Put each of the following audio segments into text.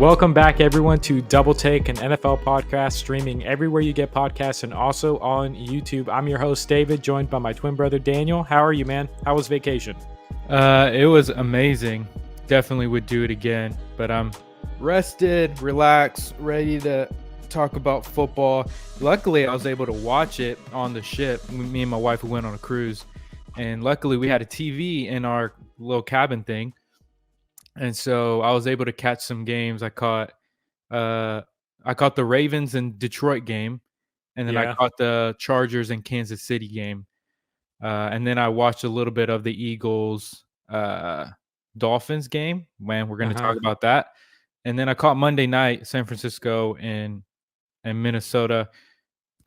Welcome back, everyone, to Double Take, an NFL podcast streaming everywhere you get podcasts and also on YouTube. I'm your host, David, joined by my twin brother, Daniel. How are you, man? How was vacation? It was amazing. Definitely would do it again, but I'm rested, relaxed, ready to talk about football. Luckily, I was able to watch it on the ship. Me and my wife went on a cruise, and luckily we had a TV in our little cabin thing. And so I was able to catch some games. I caught the Ravens and Detroit game, and then I Yeah. caught the Chargers and Kansas City game. And then I watched a little bit of the Eagles Dolphins game. Man, we're going to talk about that. And then I caught Monday night, San Francisco and Minnesota.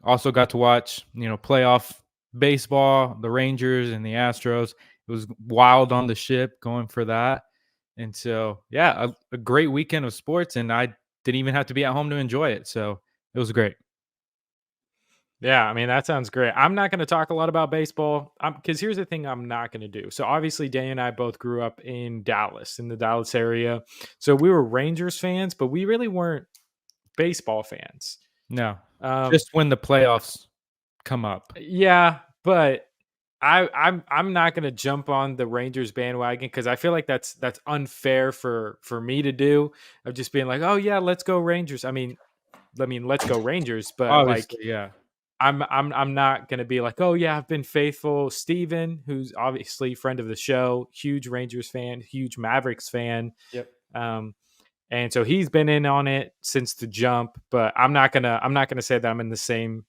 Also got to watch, playoff baseball, the Rangers and the Astros. It was wild on the ship going for that. And so, yeah, a great weekend of sports, and I didn't even have to be at home to enjoy it. So it was great. Yeah, I mean, that sounds great. I'm not going to talk a lot about baseball because here's the thing I'm not going to do. So, obviously, Daniel and I both grew up in Dallas, in the Dallas area. So, we were Rangers fans, but we really weren't baseball fans. No, just when the playoffs come up. Yeah, but I'm not gonna jump on the Rangers bandwagon because I feel like that's unfair for me to do, of just being like, oh yeah, let's go Rangers. I mean, let's go Rangers, but like Obviously, yeah. I'm not gonna be like, oh yeah, I've been faithful. Steven, who's obviously friend of the show, huge Rangers fan, huge Mavericks fan. Yep. And so he's been in on it since the jump, but I'm not gonna say that I'm in the same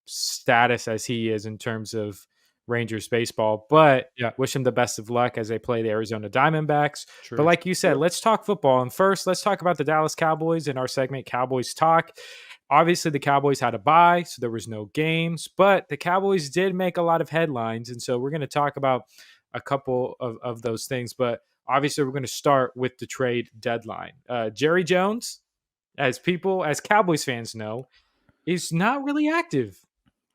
status as he is in terms of Rangers baseball, but Yeah. wish him the best of luck as they play the Arizona Diamondbacks. But True. like you said, let's talk football. And first, let's talk about the Dallas Cowboys in our segment, Cowboys Talk. Obviously, the Cowboys had a bye, so there was no games, but the Cowboys did make a lot of headlines. And so we're going to talk about a couple of those things. But obviously, we're going to start with the trade deadline. Jerry Jones, as Cowboys fans know, is not really active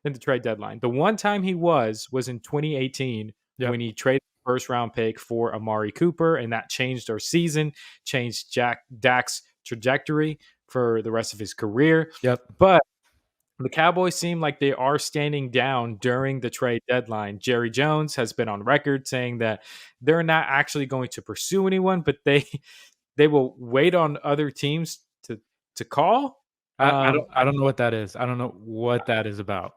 in the trade deadline. The one time he was in 2018 Yep. when he traded the first round pick for Amari Cooper, and that changed our season, changed Dak's trajectory for the rest of his career. Yep. But the Cowboys seem like they are standing down during the trade deadline. Jerry Jones has been on record saying that they're not actually going to pursue anyone, but they will wait on other teams to call. I don't know what that is. I don't know what that is about.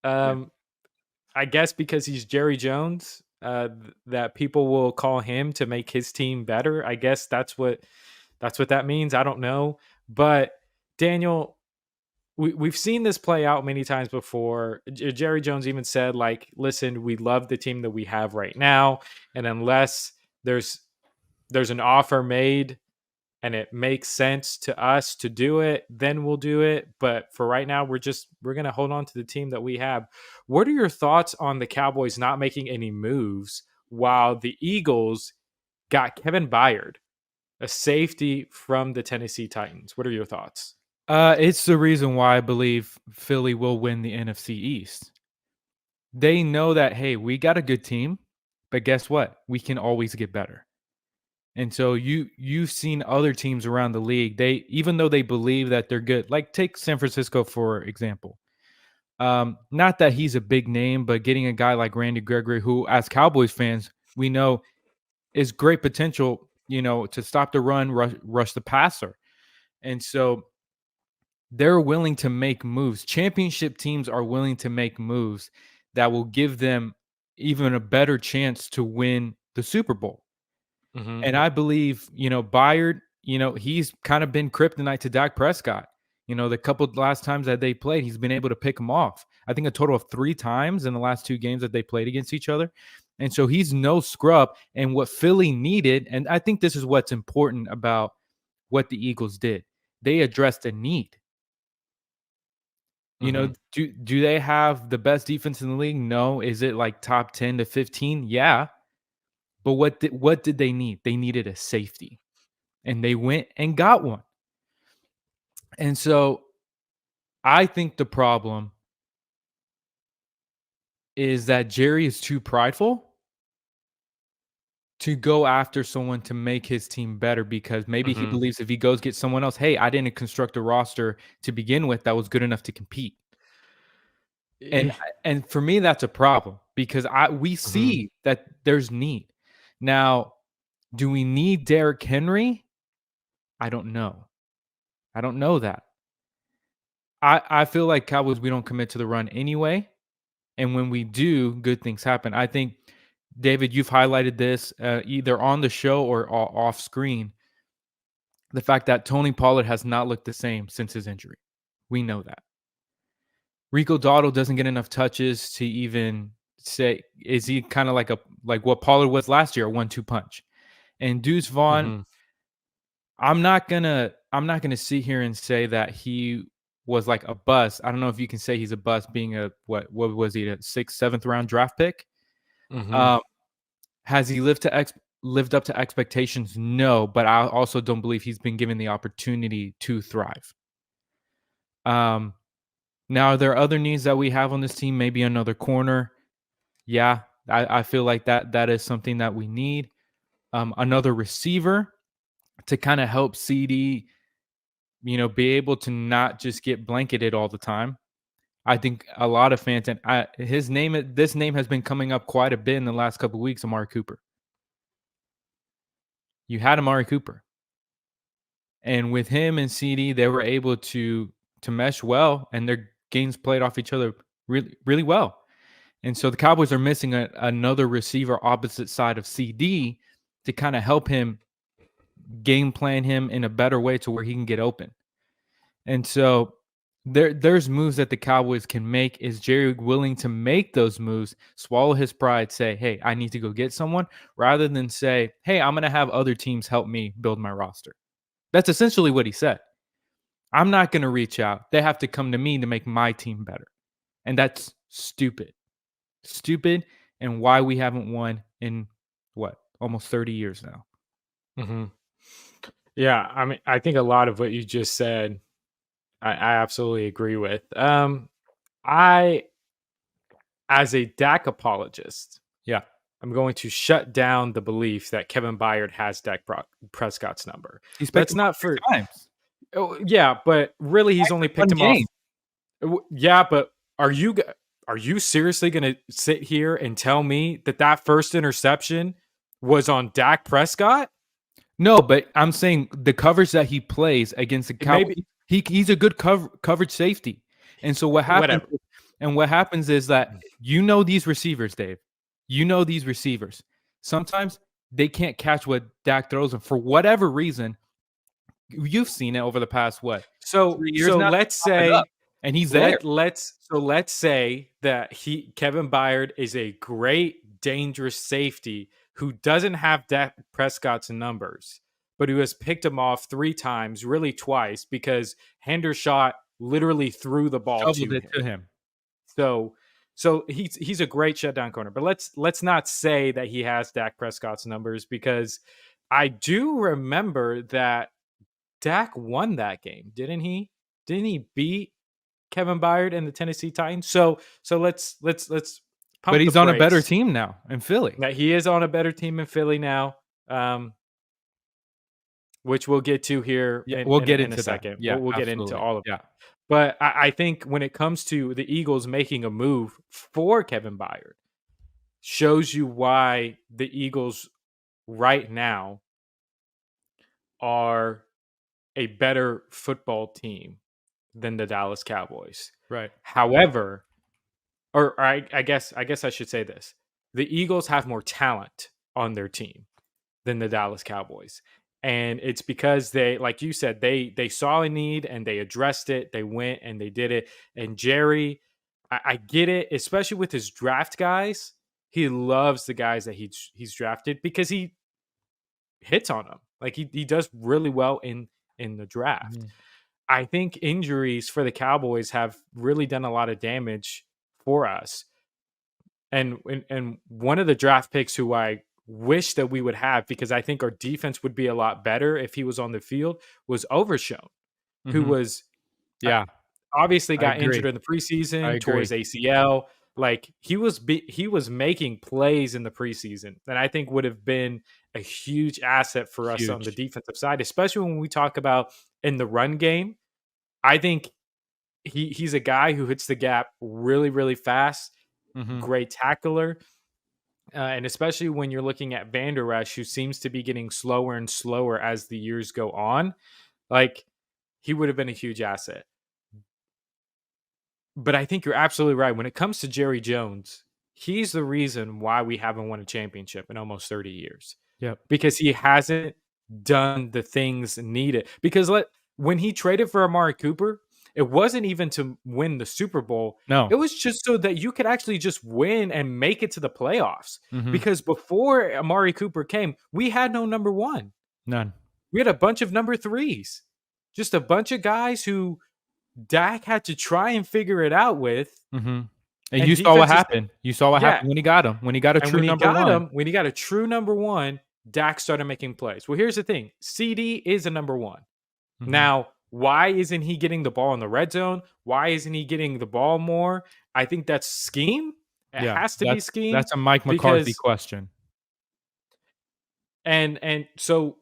I guess because he's Jerry Jones, that people will call him to make his team better. I guess that's what that means. I don't know, but Daniel, we've seen this play out many times before. Jerry Jones even said, like, "Listen, we love the team that we have right now, and unless there's an offer made and it makes sense to us to do it, then we'll do it. But for right now, we're going to hold on to the team that we have." What are your thoughts on the Cowboys not making any moves while the Eagles got Kevin Byard, a safety from the Tennessee Titans? What are your thoughts? It's the reason why I believe Philly will win the NFC East. They know that, hey, we got a good team, but guess what? We can always get better. And so you've seen other teams around the league. Even though they believe that they're good, like take San Francisco for example. Not that he's a big name, but getting a guy like Randy Gregory, who as Cowboys fans we know is great potential, to stop the run, rush the passer, and so they're willing to make moves. Championship teams are willing to make moves that will give them even a better chance to win the Super Bowl. Mm-hmm. And I believe, Byard, he's kind of been kryptonite to Dak Prescott. The couple last times that they played, he's been able to pick them off. I think a total of 3 times in the last 2 games that they played against each other. And so he's no scrub. And what Philly needed, and I think this is what's important about what the Eagles did, they addressed a need. Do they have the best defense in the league? No. Is it like top 10 to 15? Yeah. But what did they need? They needed a safety, and they went and got one. And so I think the problem is that Jerry is too prideful, to go after someone to make his team better because maybe he Mhm. believes if he goes get someone else, hey, I didn't construct a roster to begin with that was good enough to compete. And Eh, and for me, that's a problem because we mhm, see that there's need. Now, do we need Derrick Henry? I don't know. I don't know that. I feel like Cowboys, we don't commit to the run anyway. And when we do, good things happen. I think, David, you've highlighted this either on the show or off screen. The fact that Tony Pollard has not looked the same since his injury. We know that. Rico Dotto doesn't get enough touches to even say, is he kind of like what Pollard was last year, a 1-2 punch? And Deuce Vaughn, mhm, I'm not gonna sit here and say that he was like a bust. I don't know if you can say he's a bust being a what was he, a sixth, seventh round draft pick? mhm, Um, has he lived up to expectations? No, but I also don't believe he's been given the opportunity to thrive. Um, Now are there other needs that we have on this team? Maybe another corner. Yeah, I feel like that is something that we need. Another receiver to kind of help CD, be able to not just get blanketed all the time. I think a lot of fans and this name has been coming up quite a bit in the last couple of weeks. Amari Cooper. You had Amari Cooper, and with him and CD, they were able to mesh well, and their games played off each other really really well. And so the Cowboys are missing another receiver opposite side of CD to kind of help him game plan him in a better way to where he can get open. And so there's moves that the Cowboys can make. Is Jerry willing to make those moves, swallow his pride, say, hey, I need to go get someone, rather than say, hey, I'm going to have other teams help me build my roster? That's essentially what he said. I'm not going to reach out. They have to come to me to make my team better. And that's stupid. Stupid, and why we haven't won in what, almost 30 years now. mhm. Yeah, I mean, I think a lot of what you just said, I absolutely agree with. I, as a Dak apologist, Yeah. I'm going to shut down the belief that Kevin Byard has Prescott's number. He's picked Let's him up not 3 for times. oh, yeah, but really, he's Twice only in 1 picked him off. game. Yeah, but are you seriously going to sit here and tell me that that first interception was on Dak Prescott? No, but I'm saying the coverage that he plays against the It may Cowboys, be he's a good coverage safety. And so whatever. what happens is that these receivers, Dave. You know these receivers. Sometimes they can't catch what Dak throws them for whatever reason. You've seen it over the past what, So 3 years so now. let's Pop it up, say and he's there. let's say that he Kevin Byard is a great dangerous safety who doesn't have Dak Prescott's numbers, but who has picked him off 3 times, really twice, because Hendershot literally threw the ball Shoveled to it him. to him. So he's a great shutdown corner. But let's not say that he has Dak Prescott's numbers, because I do remember that Dak won that game, didn't he? Didn't he beat Kevin Byard and the Tennessee Titans? So let's But pump the he's on a better brakes. team now in Philly. That he is on a better team in Philly now, which we'll get to here Yeah, we'll get in a into that. second. Yeah, We'll get into absolutely. all of it. Yeah. But I think when it comes to the Eagles making a move for Kevin Byard, shows you why the Eagles right now are a better football team than the Dallas Cowboys. Right. However, or I guess I should say this: the Eagles have more talent on their team than the Dallas Cowboys, and it's because they, like you said, they saw a need and they addressed it. They went and they did it. And Jerry, I get it, especially with his draft guys. He loves the guys that he's drafted because he hits on them. Like he does really well in the draft. Mhm. I think injuries for the Cowboys have really done a lot of damage for us. And one of the draft picks who I wish that we would have, because I think our defense would be a lot better if he was on the field, was Overshown, who Mhm. was uh, Yeah, obviously I got injured agree. in the I preseason, tore his agree. ACL. Like he was making plays in the preseason that I think would have been a huge asset for us on the Huge. defensive side, especially when we talk about in the run game. I think he's a guy who hits the gap really, really fast, Mhm. great tackler. And especially when you're looking at Van Der Esch, who seems to be getting slower and slower as the years go on, like he would have been a huge asset. But I think you're absolutely right. When it comes to Jerry Jones, he's the reason why we haven't won a championship in almost 30 years Yep. because he hasn't done the things needed. Because when he traded for Amari Cooper, it wasn't even to win the Super Bowl. No. It was just so that you could actually just win and make it to the playoffs. Mhm. Because before Amari Cooper came, we had no number one. None. We had a bunch of number threes, just a bunch of guys who Dak had to try and figure it out with, Mhm. And and you saw what defenses happened. You saw what yeah, happened when he got him. When he got a and true number 1. when he got a true number 1, Dak started making plays. Well, here's the thing, CD is a number 1. Mhm. Now, why isn't he getting the ball in the red zone? Why isn't he getting the ball more? I think that's scheme. It Yeah. has to be scheme That's a Mike McCarthy because question. and so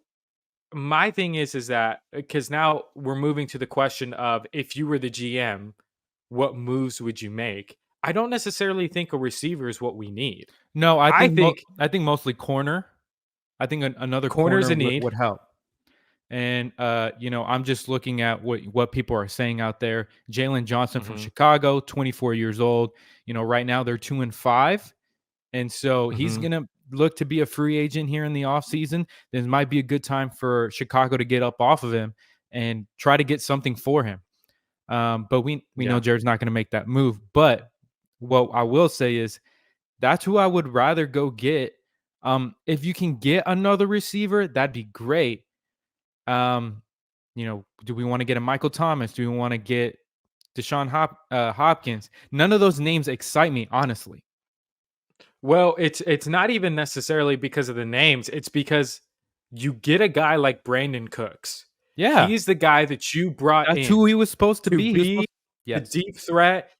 my thing is that because now we're moving to the question of if you were the GM, what moves would you make? I don't necessarily think a receiver is what we need. No, I think I think mostly corner. I think another corner's corner a need. would help. And you know, I'm just looking at what people are saying out there. Jalen Johnson from Mhm, Chicago, 24 years old. You know, right now they're 2-5. And so he's mhm. going to look to be a free agent here in the offseason. This might be a good time for Chicago to get up off of him and try to get something for him. But we know Yeah. Jared's not going to make that move. But what I will say is that's who I would rather go get. If you can get another receiver, that'd be great. Um, you know, do we want to get a Michael Thomas? Do we want to get Hopkins? None of those names excite me, honestly. Well, it's not even necessarily because of the names, it's because you get a guy like Brandon Cooks. Yeah, He's the guy that you brought that's who in he was supposed to to be. He was be supposed the Yes, deep threat,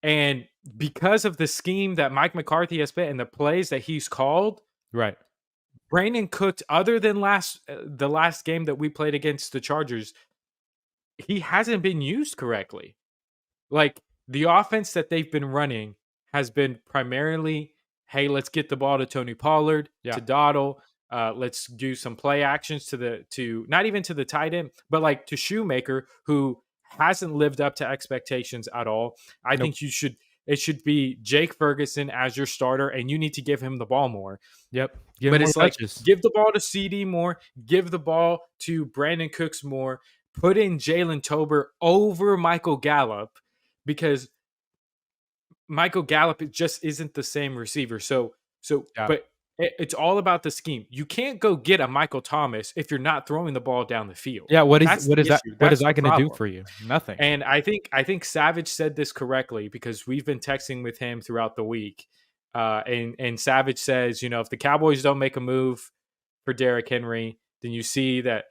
and because of the scheme that Mike McCarthy has put and the plays that he's called, right. Brandon Cooks, other than the last game that we played against the Chargers, he hasn't been used correctly. Like the offense that they've been running has been primarily, hey, let's get the ball to Tony Pollard, Yeah. to Dottle. Let's do some play actions to not even to the tight end, but like to Shoemaker, who hasn't lived up to expectations at all. I Nope. think it should be Jake Ferguson as your starter, and you need to give him the ball more. Yep. Give him But more it's like touches. give the ball to CD more, give the ball to Brandon Cooks more, put in Jalen Tober over Michael Gallup because Michael Gallup just isn't the same receiver. Yeah. But it's all about the scheme. You can't go get a Michael Thomas if you're not throwing the ball down the field. Yeah, That's the issue. what is That's the that gonna do problem. for you? Nothing. And I think Savage said this correctly because we've been texting with him throughout the week. And Savage says, if the Cowboys don't make a move for Derrick Henry, then you see that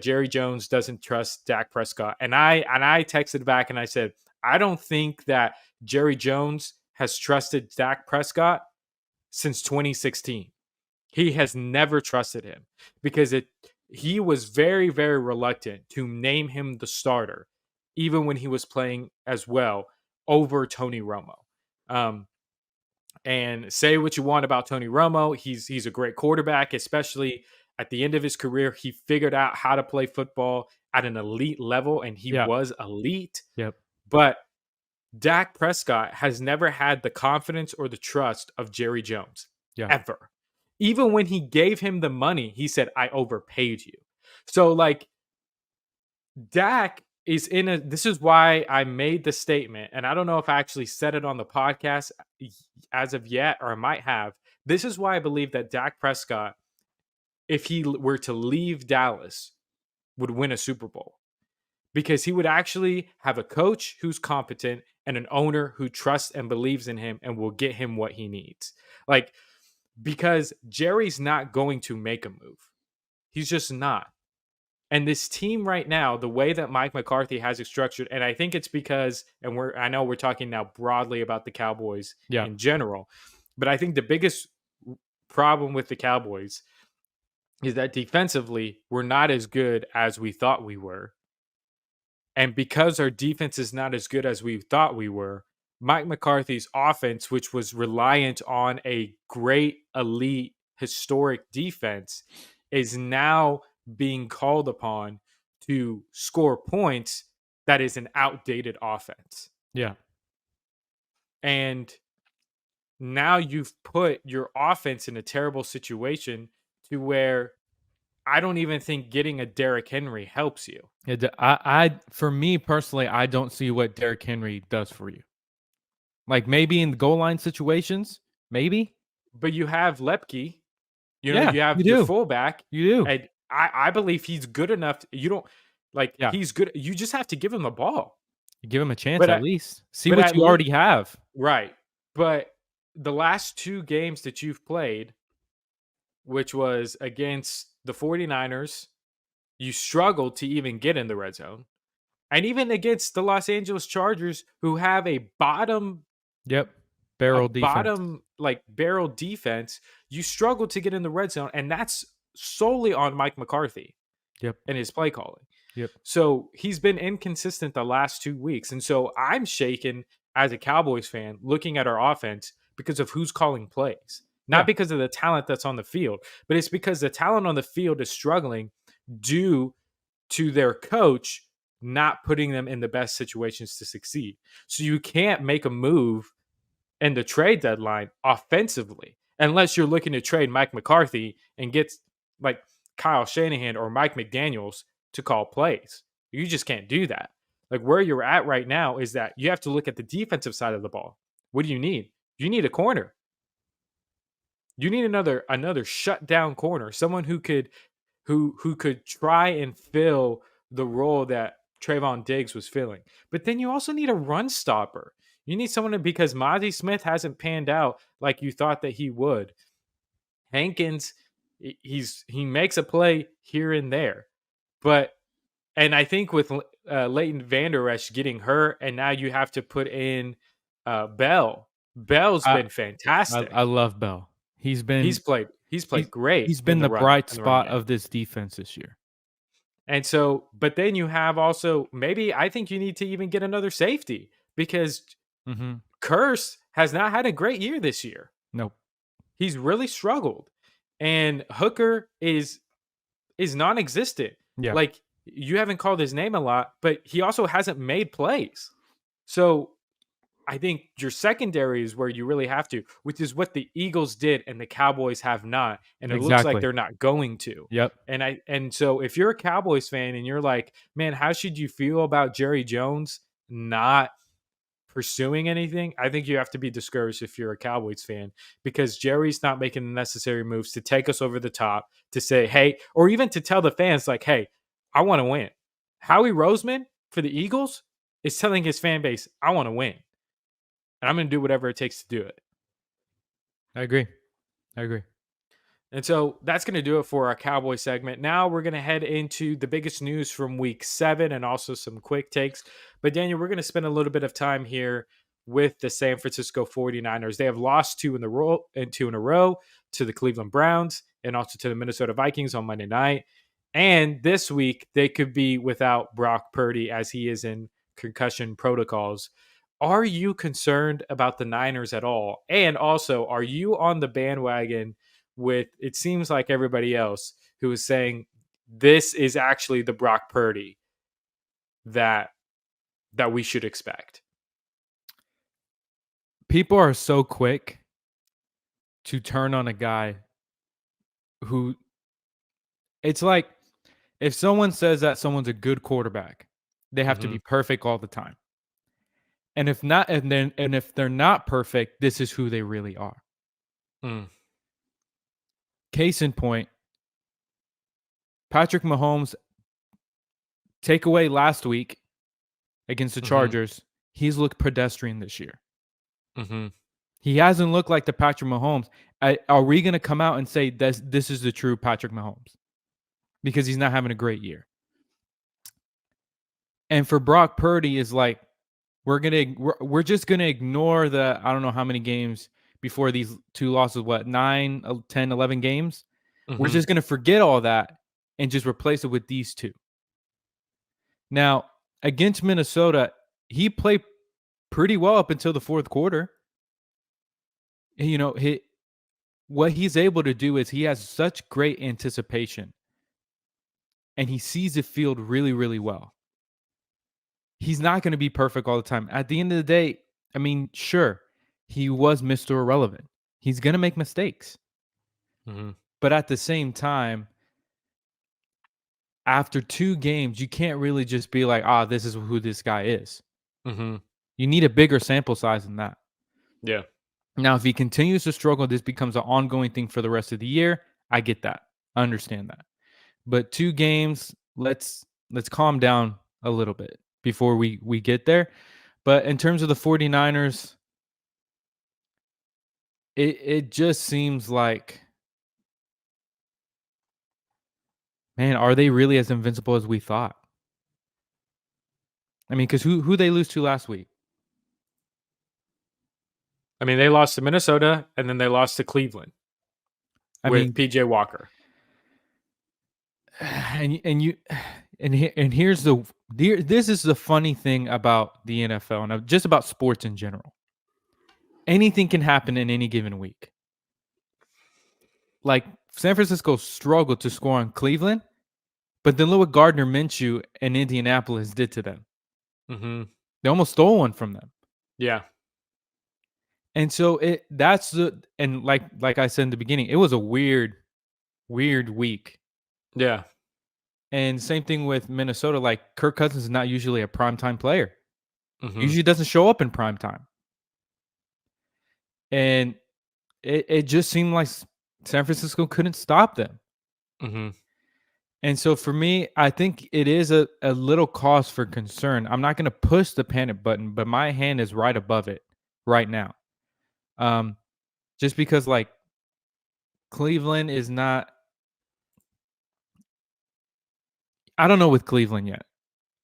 Jerry Jones doesn't trust Dak Prescott. And I texted back and I said, I don't think that Jerry Jones has trusted Dak Prescott since 2016. He has never trusted him because he was very, very reluctant to name him the starter, even when he was playing as well over Tony Romo. Um, and say what you want about Tony Romo, he's a great quarterback, especially at the end of his career. He figured out how to play football at an elite level, and he Yeah. was elite. Yep. But Dak Prescott has never had the confidence or the trust of Jerry Jones Yeah. ever. Even when he gave him the money, he said, I overpaid you. So, like, Dak is in a. This is why I made the statement, and I don't know if I actually said it on the podcast as of yet, or I might have. This is why I believe that Dak Prescott, if he were to leave Dallas, would win a Super Bowl because he would actually have a coach who's competent and an owner who trusts and believes in him and will get him what he needs. Like, because Jerry's not going to make a move. He's just not. And this team right now, the way that Mike McCarthy has it structured, and I think it's because, and I know we're talking now broadly about the Cowboys Yeah. in general, but I think the biggest problem with the Cowboys is that defensively, we're not as good as we thought we were. And because our defense is not as good as we thought we were, Mike McCarthy's offense, which was reliant on a great, elite, historic defense, is now being called upon to score points that is an outdated offense. Yeah. And now you've put your offense in a terrible situation to where I don't even think getting a Derrick Henry helps you. For me personally, I don't see what Derrick Henry does for you. Like maybe in the goal line situations, maybe. But you have Lepke, Yeah, you you have your do. fullback, You do. and I believe he's good enough. You don't like Yeah. he's good. You just have to give him the ball. You give him a chance But at at least. See but what at you le- already have. right. But the last two games that you've played, which was against the 49ers, you struggled to even get in the red zone. And even against the Los Angeles Chargers, who have Yep. a Barrel defense. bottom like barrel defense, you struggle to get in the red zone, and that's solely on Mike McCarthy Yep. and his play calling. Yep. So he's been inconsistent the last 2 weeks. And so I'm shaken as a Cowboys fan looking at our offense because of who's calling plays, not Yeah. because of the talent that's on the field, but it's because the talent on the field is struggling due to their coach not putting them in the best situations to succeed. So you can't make a move in the trade deadline offensively unless you're looking to trade Mike McCarthy and get like Kyle Shanahan or Mike McDaniels to call plays. You just can't do that. Like where you're at right now is that you have to look at the defensive side of the ball. What do you need? You need a corner. You need another shutdown corner, someone who could try and fill the role that Trayvon Diggs was filling. But then you also need a run stopper. You need someone because Mozzie Smith hasn't panned out like you thought that he would. Hankins, he makes a play here and there, but and I think with Leighton Vander Esch getting hurt, and now you have to put in Bell. Bell's I been I fantastic. love Bell. He's He's played great he's been the bright in the run spot game. of this defense this year. And so, but then you have also maybe I think you need to even get another safety because Mhm. Curse has not had a great year this year. Nope. He's really struggled. And Hooker is non-existent. Yeah. Like you haven't called his name a lot, but he also hasn't made plays. So I think your secondary is where you really have to, which is what the Eagles did and the Cowboys have not. And it looks like Exactly. they're not going to. Yep. And so if you're a Cowboys fan and you're like, man, how should you feel about Jerry Jones not pursuing anything? I think you have to be discouraged if you're a Cowboys fan because Jerry's not making the necessary moves to take us over the top to say, hey, or even to tell the fans, like, hey, I want to win. Howie Roseman for the Eagles is telling his fan base, I want to win. And I'm going to do whatever it takes to do it. I agree. I agree. And so that's going to do it for our Cowboy segment. Now we're going to head into the biggest news from week 7 and also some quick takes. But Daniel, we're going to spend a little bit of time here with the San Francisco 49ers. They have lost two in a row to the Cleveland Browns and also to the Minnesota Vikings on Monday night. And this week they could be without Brock Purdy as he is in concussion protocols. Are you concerned about the Niners at all? And also, are you on the bandwagon with it seems like everybody else who is saying this is actually the Brock Purdy that we should expect? People are so quick to turn on a guy who it's like if someone says that someone's a good quarterback, they have to Mm-hmm. be perfect all the time. And if not, and if they're not perfect, this is who they really are. Mm. Case in point, Patrick Mahomes takeaway last week against the Mm-hmm. Chargers. He's looked pedestrian this year. Mm-hmm. He hasn't looked like the Patrick Mahomes. Are we going to come out and say this is the true Patrick Mahomes? Because he's not having a great year. And for Brock Purdy is like we're just gonna ignore the I don't know how many games before these two losses, what 9, 10, 11 games. We're Mhm. just gonna forget all that and just replace it with these two. Now against Minnesota, he played pretty well up until the fourth quarter. You know, what he's able to do is he has such great anticipation and he sees the field really, really well. He's not going to be perfect all the time. At the end of the day, I mean, sure, he was Mr. Irrelevant. He's going to make mistakes. Mhm. But at the same time, after 2 games, you can't really just be like, this is who this guy is. Mhm. You need a bigger sample size than that. Yeah. Now, if he continues to struggle, this becomes an ongoing thing for the rest of the year. I get that. I understand that. But 2 games, let's calm down a little bit before we get there. But in terms of the 49ers, it just seems like, man, are they really as invincible as we thought? I mean, because who they lose to last week? I mean, they lost to Minnesota and then they lost to Cleveland I with mean, PJ Walker. and you and here's this is the funny thing about the NFL and just about sports in general. Anything can happen in any given week. Like San Francisco struggled to score on Cleveland, but then look what Gardner Minshew and Indianapolis did to them. Mhm. They almost stole one from them. Yeah. And so that's the and like I said in the beginning, it was a weird week. Yeah. And same thing with Minnesota. Like Kirk Cousins is not usually a primetime player. Mhm. Usually doesn't show up in prime time. And it just seemed like San Francisco couldn't stop them. Mhm. And so for me, I think it is a little cause for concern. I'm not going to push the panic button, but my hand is right above it right now. Um, just because like Cleveland is not, I don't know with Cleveland yet.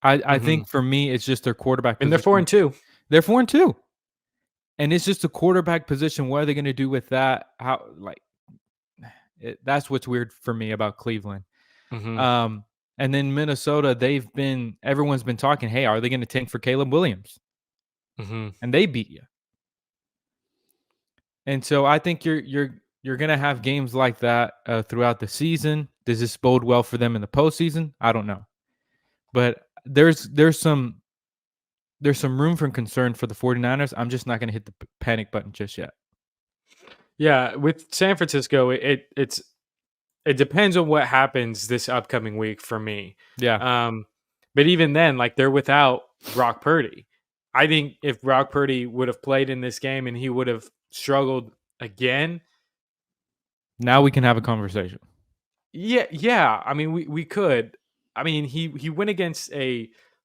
I Mhm. think for me, it's just their quarterback And they're 4 position. and 2. They're 4-2. And it's just a quarterback position. What are they going to do with that? How like that's what's weird for me about Cleveland. Mhm. Um, and then Minnesota, everyone's been talking. Hey, are they going to tank for Caleb Williams? Mhm. And they beat you. And so I think you're going to have games like that throughout the season. Does this bode well for them in the postseason? I don't know, but there's some room for concern for the 49ers. I'm just not going to hit the panic button just yet. Yeah, with San Francisco, it depends on what happens this upcoming week for me. Yeah. Um, but even then, like they're without Brock Purdy. I think if Brock Purdy would have played in this game and he would have struggled again, Now we can have a conversation. yeah. I mean, we could. I mean, he went against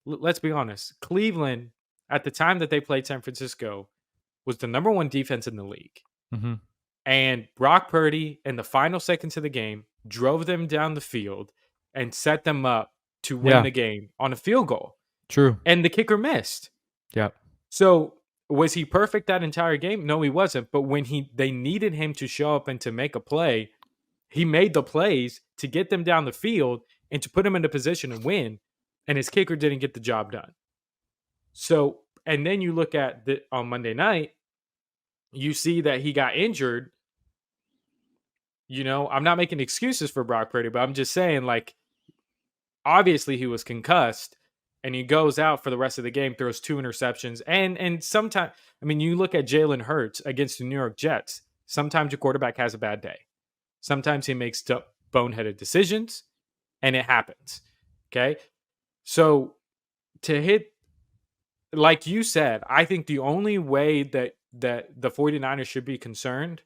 let's be honest, Cleveland at the time that they played San Francisco was the number one defense in the league. Mm-hmm. And Brock Purdy, in the final seconds of the game, drove them down the field and set them up to win Yeah. the game on a field goal. True. And the kicker missed. Yeah. So was he perfect that entire game? No, he wasn't. But when they needed him to show up and to make a play, he made the plays to get them down the field and to put them in a position to win. And his kicker didn't get the job done. So, and then you look at on Monday night, you see that he got injured. You know, I'm not making excuses for Brock Purdy, but I'm just saying, like, obviously he was concussed and he goes out for the rest of the game, throws 2 interceptions. And sometimes, I mean, you look at Jalen Hurts against the New York Jets. Sometimes your quarterback has a bad day. Sometimes he makes boneheaded decisions and it happens. Okay. So to hit, like you said, I think the only way that the 49ers should be concerned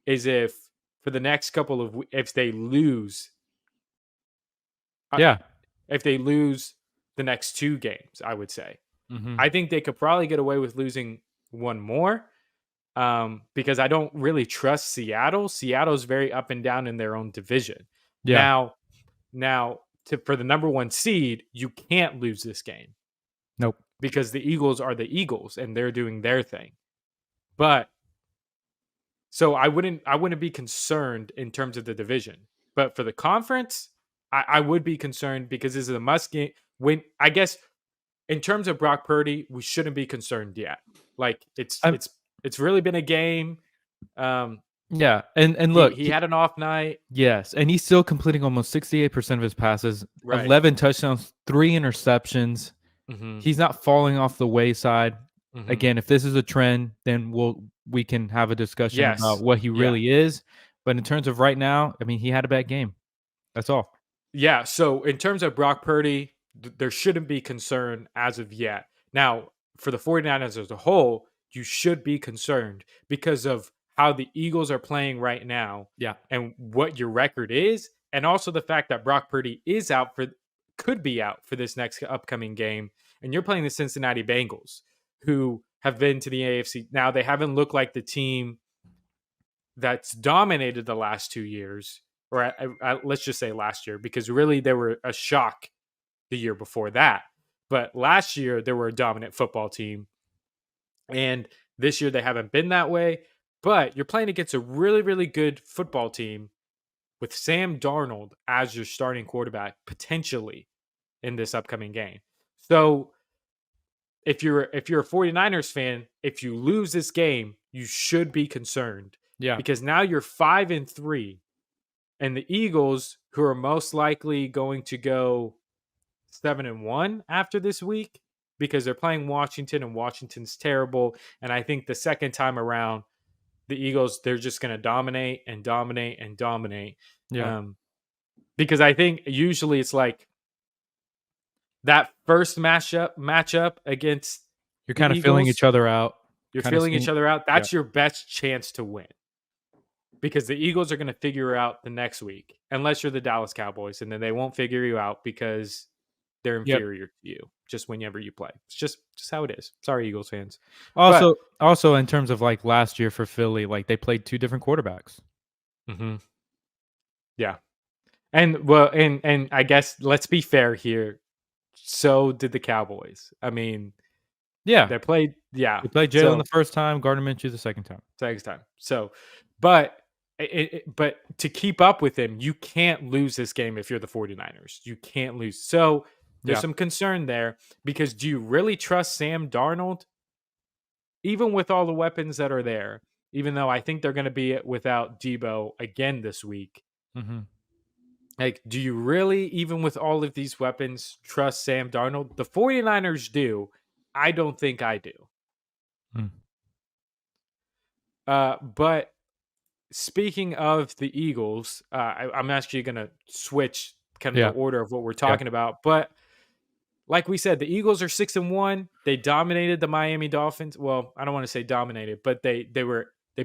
is if for the next couple of if they lose uh, Yeah. if they lose the next 2 games, I would say. Mm-hmm. I think they could probably get away with losing one more because I don't really trust Seattle. Seattle's very up and down in their own division. Yeah. Now, for the number one seed, you can't lose this game. Nope. because the Eagles are the Eagles and they're doing their thing. But so I wouldn't be concerned in terms of the division. But for the conference, I would be concerned because this is a must game. When I guess in terms of Brock Purdy, we shouldn't be concerned yet. Like I'm it's really been a game. Um, Yeah, and he look, he had an off night, yes, and he's still completing almost 68% of his passes, right? 11 touchdowns, 3 interceptions. Mm-hmm. He's not falling off the wayside. Mm-hmm. Again, if this is a trend, then we can have a discussion about Yes, what he yeah. really is. But in terms of right now, I mean, he had a bad game. That's all. Yeah, so in terms of Brock Purdy, there shouldn't be concern as of yet. Now, for the 49ers as a whole, you should be concerned because of how the Eagles are playing right now Yeah. and what your record is, and also the fact that Brock Purdy is out for could be out for this next upcoming game, and you're playing the Cincinnati Bengals, who have been to the AFC. Now, they haven't looked like the team that's dominated the last 2 years, or let's just say last year, because really they were a shock the year before that. But last year they were a dominant football team, and this year they haven't been that way. But you're playing against a really, really good football team with Sam Darnold as your starting quarterback potentially in this upcoming game. So if you're a 49ers fan, if you lose this game, you should be concerned Yeah. because now you're 5-3, and the Eagles, who are most likely going to go 7-1 after this week because they're playing Washington and Washington's terrible. And I think the second time around, the Eagles, they're just going to dominate and dominate and dominate. Yeah. Um, because I think usually it's like that first matchup against You're the kind of feeling each Eagles, other out. you're Kind of feeling each seeing other out. Yeah. That's your best chance to win because the Eagles are going to figure out the next week, unless you're the Dallas Cowboys, and then they won't figure you out because they're Yep. inferior to you just whenever you play. It's just how it is. Sorry, Eagles fans. But Also in terms of like last year for Philly, like they played 2 different quarterbacks. mhm, yeah, and well, and I guess let's be fair here. So did the Cowboys. I mean, Yeah. they played, yeah. They played Jalen the So first time, Gardner Minshew the second time. next time. So, but but to keep up with him, you can't lose this game if you're the 49ers. You can't lose. So there's Yeah. some concern there because do you really trust Sam Darnold, even with all the weapons that are there? Even though I think they're going to be without Debo again this week. Mhm. Like, do you really, even with all of these weapons, trust Sam Darnold? The 49ers do. I don't think I do. Mm. But speaking of the Eagles, I'm actually going to switch kind of the Yeah. order of what we're Yeah. talking about. But like we said, the Eagles are 6-1. They dominated the Miami Dolphins. Well, I don't want to say dominated, but they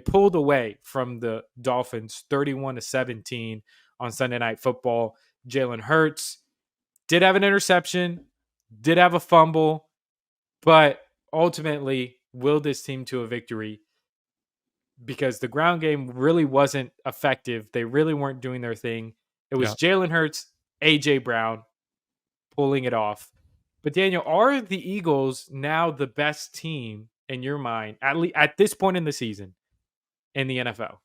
pulled away from the Dolphins 31-17 on Sunday Night Football. Jalen Hurts did have an interception, did have a fumble, but ultimately willed this team to a victory because the ground game really wasn't effective. They really weren't doing their thing. It was Yeah. Jalen Hurts, AJ Brown pulling it off. But Daniel, are the Eagles now the best team in your mind, at least at this point in the season in the NFL?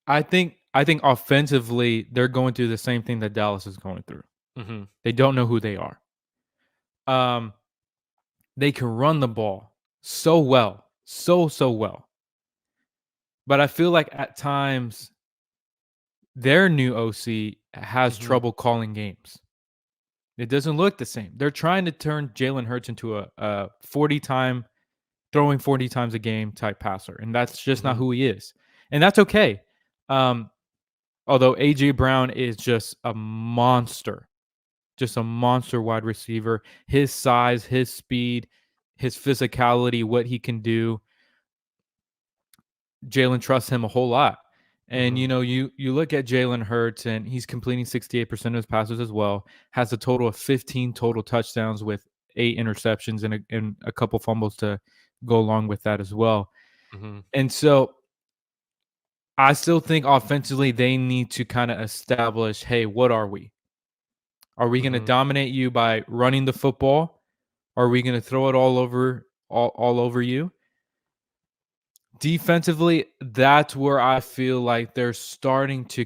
I think offensively, they're going through the same thing that Dallas is going through. Mm-hmm. They don't know who they are. They can run the ball so well, so well. But I feel like at times their new OC has Mm-hmm. trouble calling games. It doesn't look the same. They're trying to turn Jalen Hurts into a 40-time throwing 40 times a game type passer, and that's just not Mm-hmm. who he is. And that's okay. Um, Although AJ Brown is just a monster wide receiver. His size, his speed, his physicality, what he can do. Jalen trusts him a whole lot. And Mm-hmm. you look at Jalen Hurts, and he's completing 68% of his passes as well. Has a total of 15 total touchdowns with 8 interceptions and a couple fumbles to go along with that as well. Mm-hmm. And so I still think offensively they need to kind of establish, hey, what are we? Are we going to Mhm. dominate you by running the football? Are we going to throw it all over you? Defensively, that's where I feel like they're starting to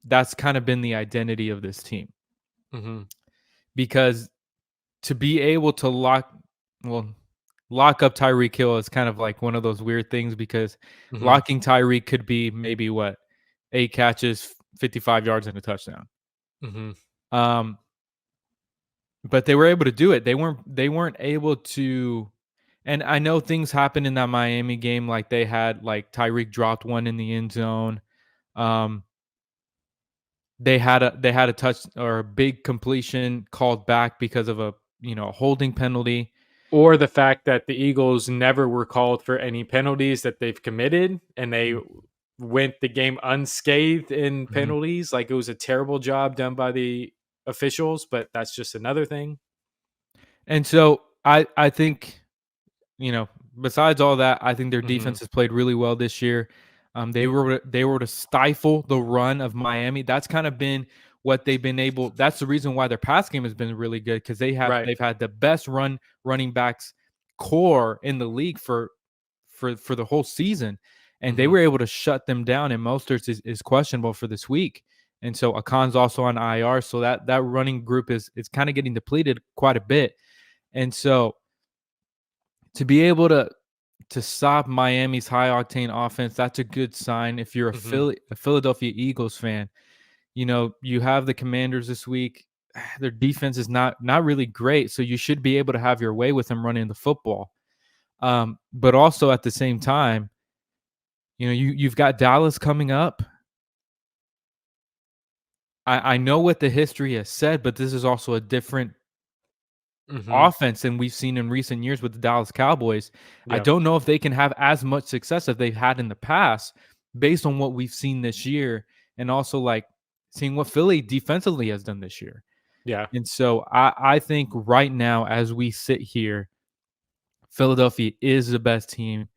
that's kind of been the identity of this team. Mhm. Because to be able to well, lock up Tyreek Hill is kind of like one of those weird things because Mhm. locking Tyreek could be maybe what, 8 catches, 55 yards and a touchdown. Mhm. Um, but they were able to do it. They weren't able to. And I know things happened in that Miami game, like they had like Tyreek dropped one in the end zone. Um, they had a touch or a big completion called back because of a holding penalty. Or the fact that the Eagles never were called for any penalties that they've committed, and they went the game unscathed in Mhm. penalties. Like, it was a terrible job done by the officials, but that's just another thing. And so I think, besides all that, I think their Mhm. defense has played really well this year. They were to stifle the run of Miami. That's kind of been what they've been able. That's the reason why their pass game has been really good because Right. they've had the best running backs core in the league for the whole season, and they Mhm. were able to shut them down. And Mostert is questionable for this week, and so Akan's also on IR. So that running group is kind of getting depleted quite a bit, and so to be able to stop Miami's high octane offense, that's a good sign. If you're Mhm. A Philadelphia Eagles fan, you have the Commanders this week. Their defense is not really great, so you should be able to have your way with them running the football. But also at the same time, you've got Dallas coming up. I know what the history has said, but this is also a different Mhm. offense than we've seen in recent years with the Dallas Cowboys. I Yeah. don't know if they can have as much success as they've had in the past based on what we've seen this year and also like seeing what Philly defensively has done this year. Yeah. And so I think right now, as we sit here, Philadelphia is the best team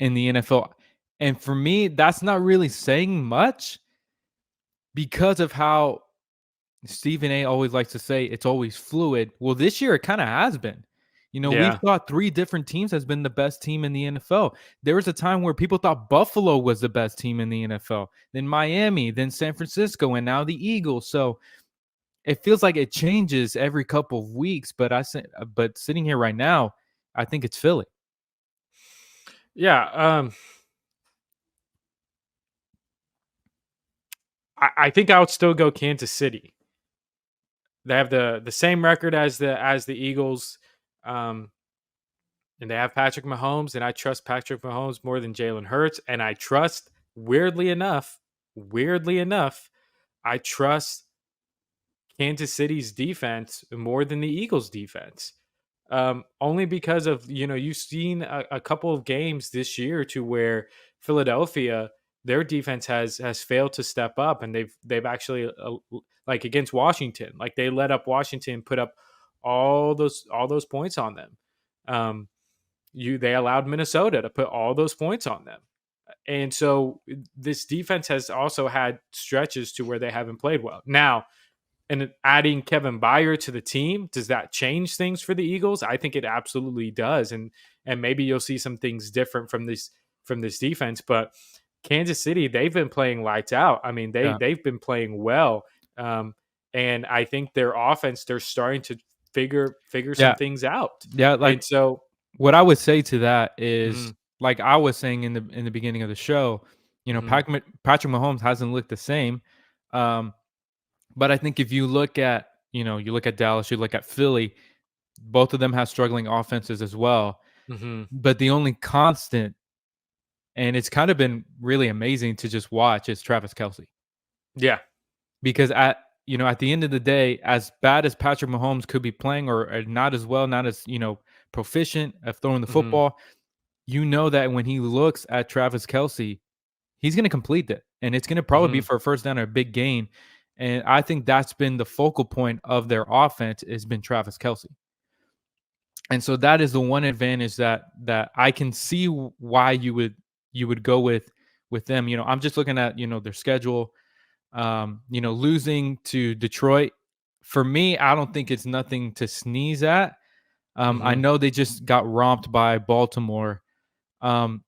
in the NFL. And for me, that's not really saying much because of how Stephen A always likes to say it's always fluid. Well, this year it kind of has been. We've Yeah. thought three different teams has been the best team in the NFL. There was a time where people thought Buffalo was the best team in the NFL, then Miami, then San Francisco, and now the Eagles. So it feels like it changes every couple of weeks. But sitting here right now, I think it's Philly. Yeah. I think I would still go Kansas City. They have the same record as the Eagles, um, and they have Patrick Mahomes, and I trust Patrick Mahomes more than Jalen Hurts, and I trust weirdly enough, I trust Kansas City's defense more than the Eagles' defense. Only because of you've seen a couple of games this year to where Philadelphia, their defense has failed to step up, and they've actually like against Washington, like they let up Washington, put up all those points on them. Um, they allowed Minnesota to put all those points on them, and so this defense has also had stretches to where they haven't played well. Now, and adding Kevin Byard to the team, does that change things for the Eagles? I think it absolutely does, and maybe you'll see some things different from this defense. But Kansas City, they've been playing lights out. I mean, Yeah. they've been playing well, um, and I think their offense, they're starting to figure some Yeah. things out. Yeah. Like And so, what I would say to that mhm, is, like I was saying in the beginning of the show, mhm, Patrick Mahomes hasn't looked the same. Um, but I think if you look at Dallas, you look at Philly, both of them have struggling offenses as well. mhm, But the only constant, and it's kind of been really amazing to just watch, is Travis Kelsey. yeah, Because at the end of the day, as bad as Patrick Mahomes could be playing, or not as well, not as proficient at throwing the mhm, football, that when he looks at Travis Kelsey, he's going to complete it, and it's going to probably be mhm, for a first down or a big gain. And I think that's been the focal point of their offense has been Travis Kelsey. And so that is the one advantage that I can see why you would go with them. I'm just looking at their schedule. Losing to Detroit for me, I don't think it's nothing to sneeze at. I Mhm. know they just got romped by Baltimore, um,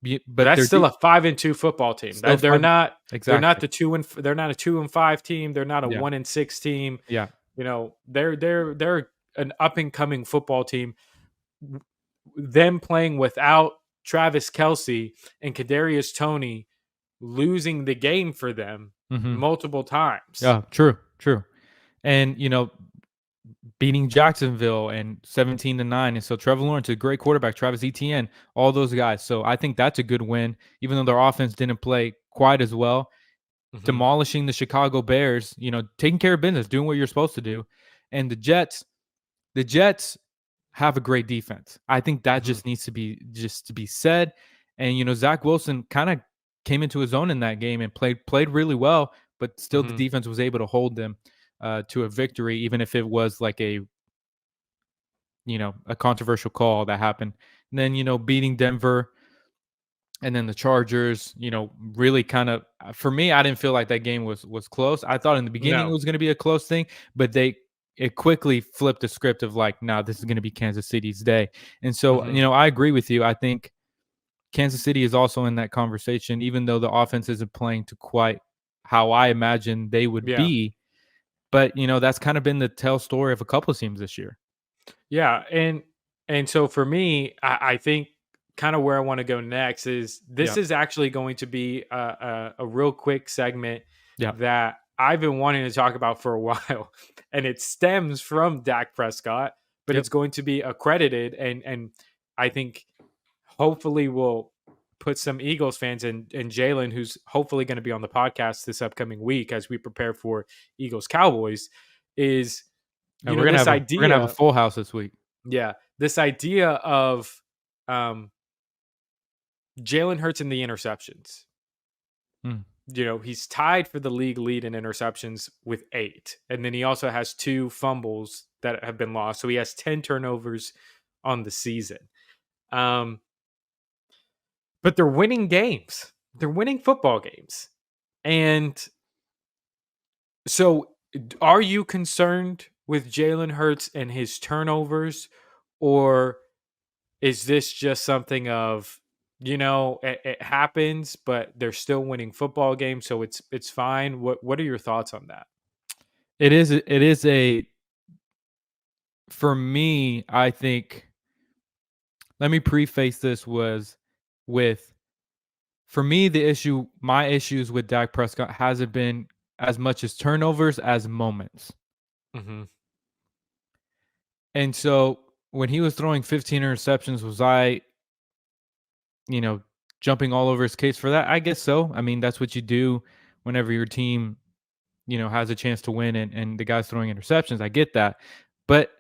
But but that's they're still a 5-2 football team. still That they're 5. not they're not Exactly. they're not a 2-5 team. They're not a Yeah. 1-6 team. Yeah. You know, they're an up and coming football team. Them playing without Travis Kelsey and Kadarius Toney losing the game for them Mhm. multiple times. Yeah, true, true. And, beating Jacksonville and 17-9, and so Trevor Lawrence, a great quarterback, Travis Etienne, all those guys. So I think that's a good win, even though their offense didn't play quite as well. Mhm. Demolishing the Chicago Bears, taking care of business, doing what you're supposed to do. And the Jets have a great defense. I think that Mhm. just needs to be said. And Zach Wilson kind of came into his own in that game and played really well, but still the Mhm. defense was able to hold them to a victory, even if it was like a controversial call that happened. And then beating Denver, and then the Chargers, really kind of for me, I didn't feel like that game was close. I thought in the beginning it No. was going to be a close thing, but it quickly flipped the script of like, nah, this is going to be Kansas City's day. And so, Mhm. I agree with you. I think Kansas City is also in that conversation, even though the offense isn't playing to quite how I imagine they would Yeah. be. But that's kind of been the tell story of a couple of teams this year. Yeah, and so for me, I think kind of where I want to go next is this Yeah. is actually going to be a real quick segment Yeah. that I've been wanting to talk about for a while, and it stems from Dak Prescott, but Yep. it's going to be accredited, and I think hopefully will put some Eagles fans and Jalen, who's hopefully going to be on the podcast this upcoming week as we prepare for Eagles Cowboys, is And this we're gonna have a idea, full house this week. yeah, this idea of um, Jalen Hurts in the interceptions. Mm. He's tied for the league lead in interceptions with 8. And then he also has 2 fumbles that have been lost. So he has 10 turnovers on the season. Um, but they're winning games. They're winning football games. And so are you concerned with Jalen Hurts and his turnovers, or is this just something of, it happens, but they're still winning football games, so it's fine? What are your thoughts on that? It is a for me, I think let me preface this was with for me my issues with Dak Prescott hasn't been as much as turnovers as moments. Hmm. And so when he was throwing 15 interceptions, was I, you know, jumping all over his case for that? I guess so. I mean, that's what you do whenever your team, has a chance to win and the guy's throwing interceptions. I get that. But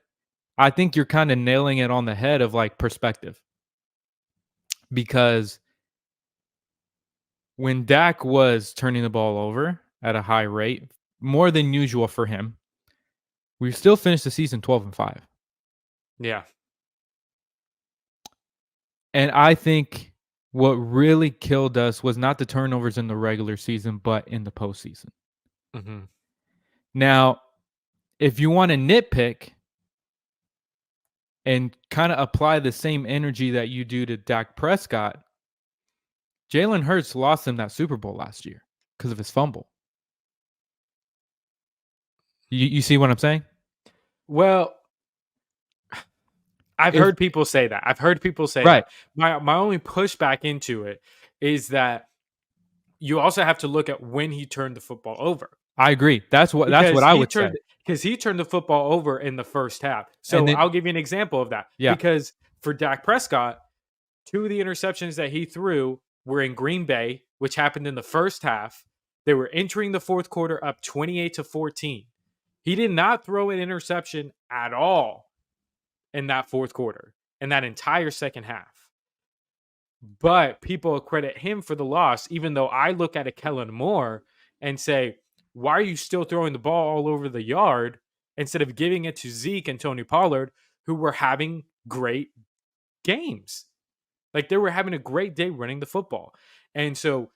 I think you're kind of nailing it on the head of like perspective because when Dak was turning the ball over at a high rate, more than usual for him, we still finished the season 12-5. Yeah. And I think what really killed us was not the turnovers in the regular season, but in the postseason. Hmm. Now, if you want to nitpick and kind of apply the same energy that you do to Dak Prescott, Jalen Hurts lost him that Super Bowl last year because of his fumble. You see what I'm saying? Well, I've If heard people say that. I've heard people say right, that. My only pushback into it is that you also have to look at when he turned the football over. I agree. That's what Because I he would say. turned because he turned the football over in the first half. And So then I'll give you an example of that. yeah, Because for Dak Prescott, 2 of the interceptions that he threw were in Green Bay, which happened in the first half. They were entering the fourth quarter up 28-14. He did not throw an interception at all in that fourth quarter, in that entire second half. But people credit him for the loss, even though I look at a Kellen Moore and say, why are you still throwing the ball all over the yard instead of giving it to Zeke and Tony Pollard, who were having great games? Like they were having a great day running the football. And so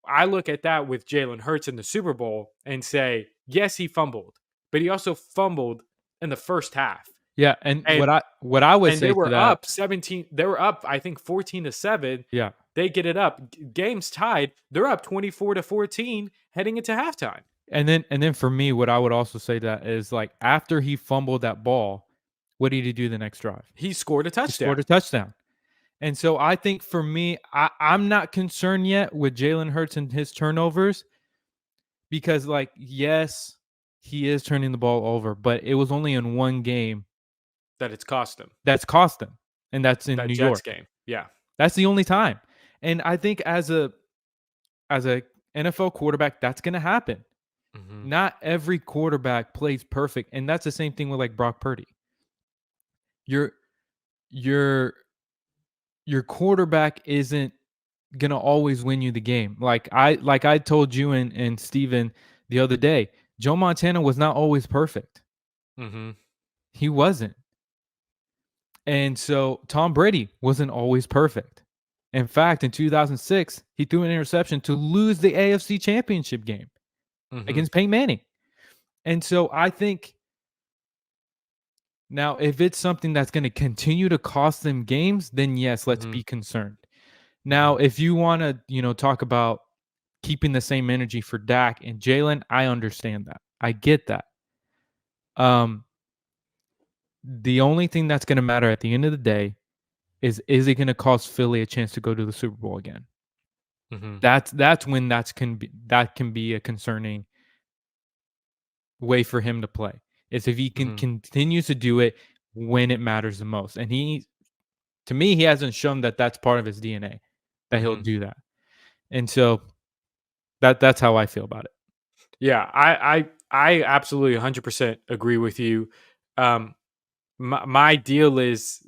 I look at that with Jalen Hurts in the Super Bowl and say, yes, he fumbled, but he also fumbled in the first half. Yeah, and And what I would and they say to were that, up 17. They were up, I think, 14-7. yeah, They get it up. Game's tied. They're up 24-14 heading into halftime. and then for me, what I would also say to that is like after he fumbled that ball, what did he do the next drive? He scored a He scored touchdown. a touchdown. And so I think for me, I'm not concerned yet with Jalen Hurts and his turnovers because, like, yes, he is turning the ball over, but it was only in one game That it's cost him. that's cost him, and that's in That New Jets York. game. Yeah. That's the only time. And I think as a NFL quarterback, that's going to happen. Hmm. Not every quarterback plays perfect, and that's the same thing with like Brock Purdy. Your your your quarterback isn't gonna always win you the game. Like I told you and Steven the other day, Joe Montana was not always perfect. Hmm. He wasn't. And so Tom Brady wasn't always perfect. In fact, in 2006, he threw an interception to lose the AFC Championship game Hmm. against Peyton Manning. And so I think now if it's something that's going to continue to cost them games, then yes, let's Hmm. be concerned. Now, Hmm. if you want to, talk about keeping the same energy for Dak and Jalen, I understand that. I get that. Um, the only thing that's going to matter at the end of the day is it going to cost Philly a chance to go to the Super Bowl again? Hmm. That's when that can be a concerning way for him to play. Is if he can Hmm. continues to do it when it matters the most. And to me, he hasn't shown that that's part of his DNA that he'll Hmm. do that. And so that's how I feel about it. Yeah, I absolutely 100% agree with you. Um, my deal is,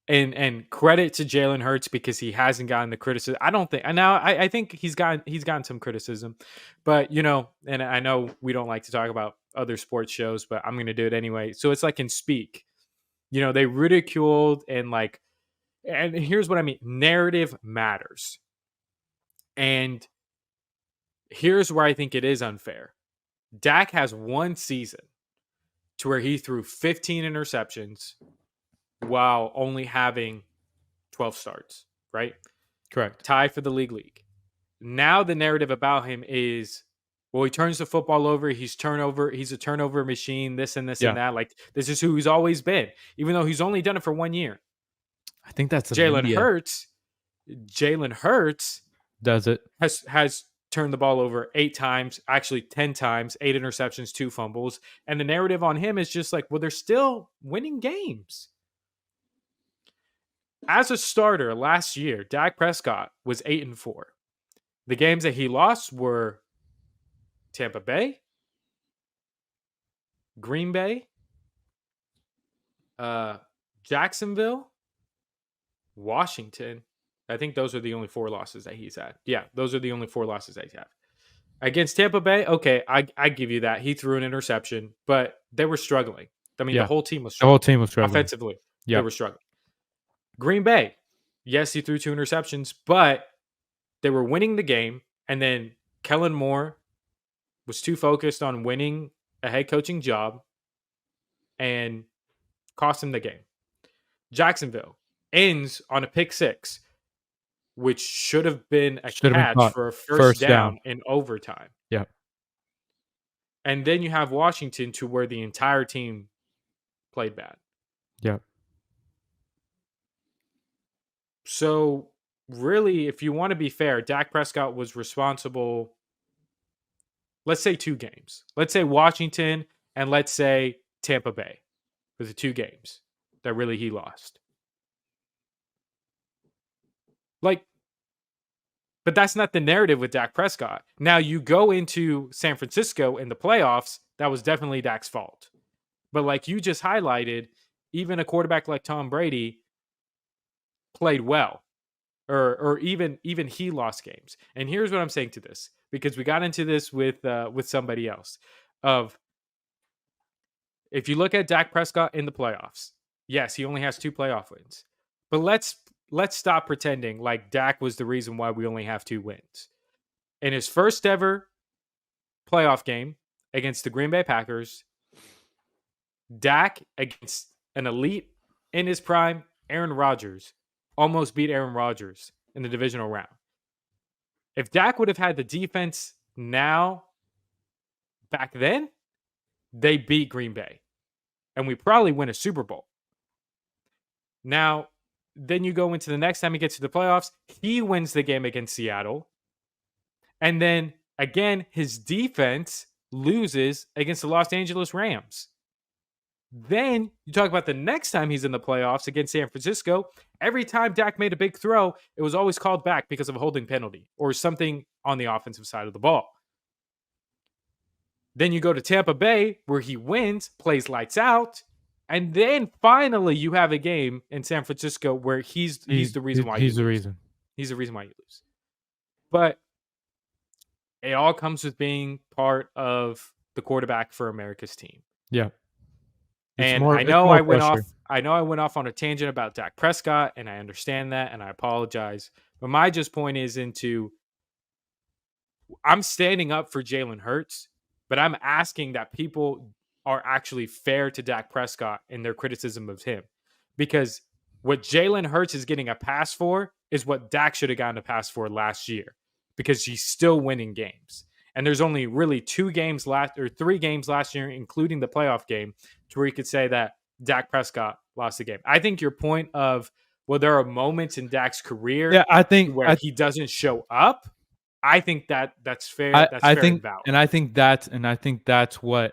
and credit to Jalen Hurts because he hasn't gotten the criticism. I don't think, and now I think he's gotten some criticism, but and I know we don't like to talk about other sports shows, but I'm going to do it anyway. So it's like in Speak, they ridiculed and here's what I mean: narrative matters, and here's where I think it is unfair. Dak has one season to where he threw 15 interceptions while only having 12 starts, right? Correct. Tie for the league. Now the narrative about him is, well, he turns the football over, he's a turnover machine, this and this and Yeah. that. Like this is who he's always been, even though he's only done it for 1 year. I think that's the Jalen media Hurts, Jalen Hurts does it. has turned the ball over 8 times, actually 10 times, 8 interceptions, 2 fumbles. And the narrative on him is just like, well, they're still winning games. As a starter last year, Dak Prescott was 8-4. The games that he lost were Tampa Bay, Green Bay, uh, Jacksonville, Washington. I think those are the only 4 losses that he's had. Yeah, those are the only 4 losses that he's had. Against Tampa Bay, okay, I give you that. He threw an interception, but they were struggling. I mean, the Yeah. whole team was The whole struggling. team was struggling. Offensively, they Yep. were struggling. Green Bay, yes, he threw 2 interceptions, but they were winning the game. And then Kellen Moore was too focused on winning a head coaching job and cost him the game. Jacksonville ends on a pick six, which should have been a Should have been catch caught. for a first First down. down in overtime. Yep. And then you have Washington to where the entire team played bad. Yep. So, really, if you want to be fair, Dak Prescott was responsible, let's say 2 games. Let's say Washington and let's say Tampa Bay for the 2 games that really he lost. Like, but that's not the narrative with Dak Prescott. Now you go into San Francisco in the playoffs, that was definitely Dak's fault. But like you just highlighted, even a quarterback like Tom Brady played well. Or even he lost games. And here's what I'm saying to this, because we got into this with somebody else. Of if you look at Dak Prescott in the playoffs, yes, he only has 2 playoff wins. But let's stop pretending like Dak was the reason why we only have 2 wins. In his first ever playoff game against the Green Bay Packers, Dak against an elite in his prime, Aaron Rodgers, almost beat Aaron Rodgers in the divisional round. If Dak would have had the defense now back then, they beat Green Bay. And we probably win a Super Bowl. Now, then you go into the next time he gets to the playoffs, he wins the game against Seattle. And then again, his defense loses against the Los Angeles Rams. Then you talk about the next time he's in the playoffs against San Francisco. Every time Dak made a big throw, it was always called back because of a holding penalty or something on the offensive side of the ball. Then you go to Tampa Bay where he wins, plays lights out, and then finally you have a game in San Francisco where he's the reason why he's you the lose. reason. He's the reason why you lose. But it all comes with being part of the quarterback for America's team. Yeah. And I know I went off on a tangent about Dak Prescott, and I understand that, and I apologize. But my just point is I'm standing up for Jalen Hurts, but I'm asking that people are actually fair to Dak Prescott in their criticism of him. Because what Jalen Hurts is getting a pass for is what Dak should have gotten a pass for last year, because he's still winning games. And there's only really 3 games last year, including the playoff game, to where you could say that Dak Prescott lost the game. I think your point of, well, there are moments in Dak's career where he doesn't show up. I think that's fair. That's fair and valid. And I think that's what.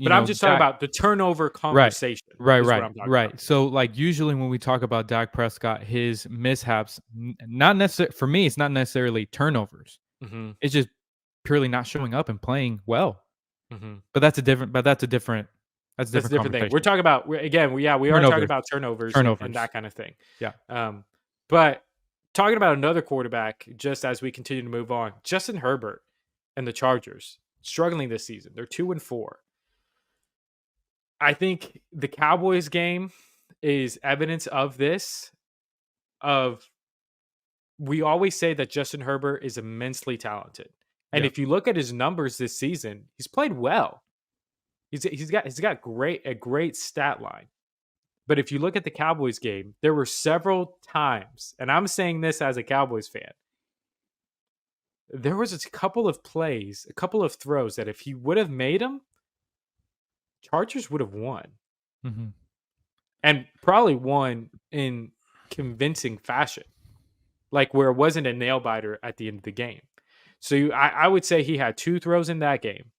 But I'm just talking about the turnover conversation. Right. So, like, usually when we talk about Dak Prescott, his mishaps, not necessarily for me, it's not necessarily turnovers. Mm-hmm. It's just purely not showing up and playing well. Mm-hmm. But that's a different thing. We're talking about we are talking about turnovers. And that kind of thing. Yeah. But talking about another quarterback, just as we continue to move on, Justin Herbert and the Chargers struggling this season. They're 2-4. I think the Cowboys game is evidence of this. We always say that Justin Herbert is immensely talented. And if you look at his numbers this season, he's played well. He's got a great stat line. But if you look at the Cowboys game, there were several times, and I'm saying this as a Cowboys fan, there was a couple of plays, a couple of throws that if he would have made them, Chargers would have won. Mm-hmm. And probably won in convincing fashion, like where it wasn't a nail biter at the end of the game. So I would say he had 2 throws in that game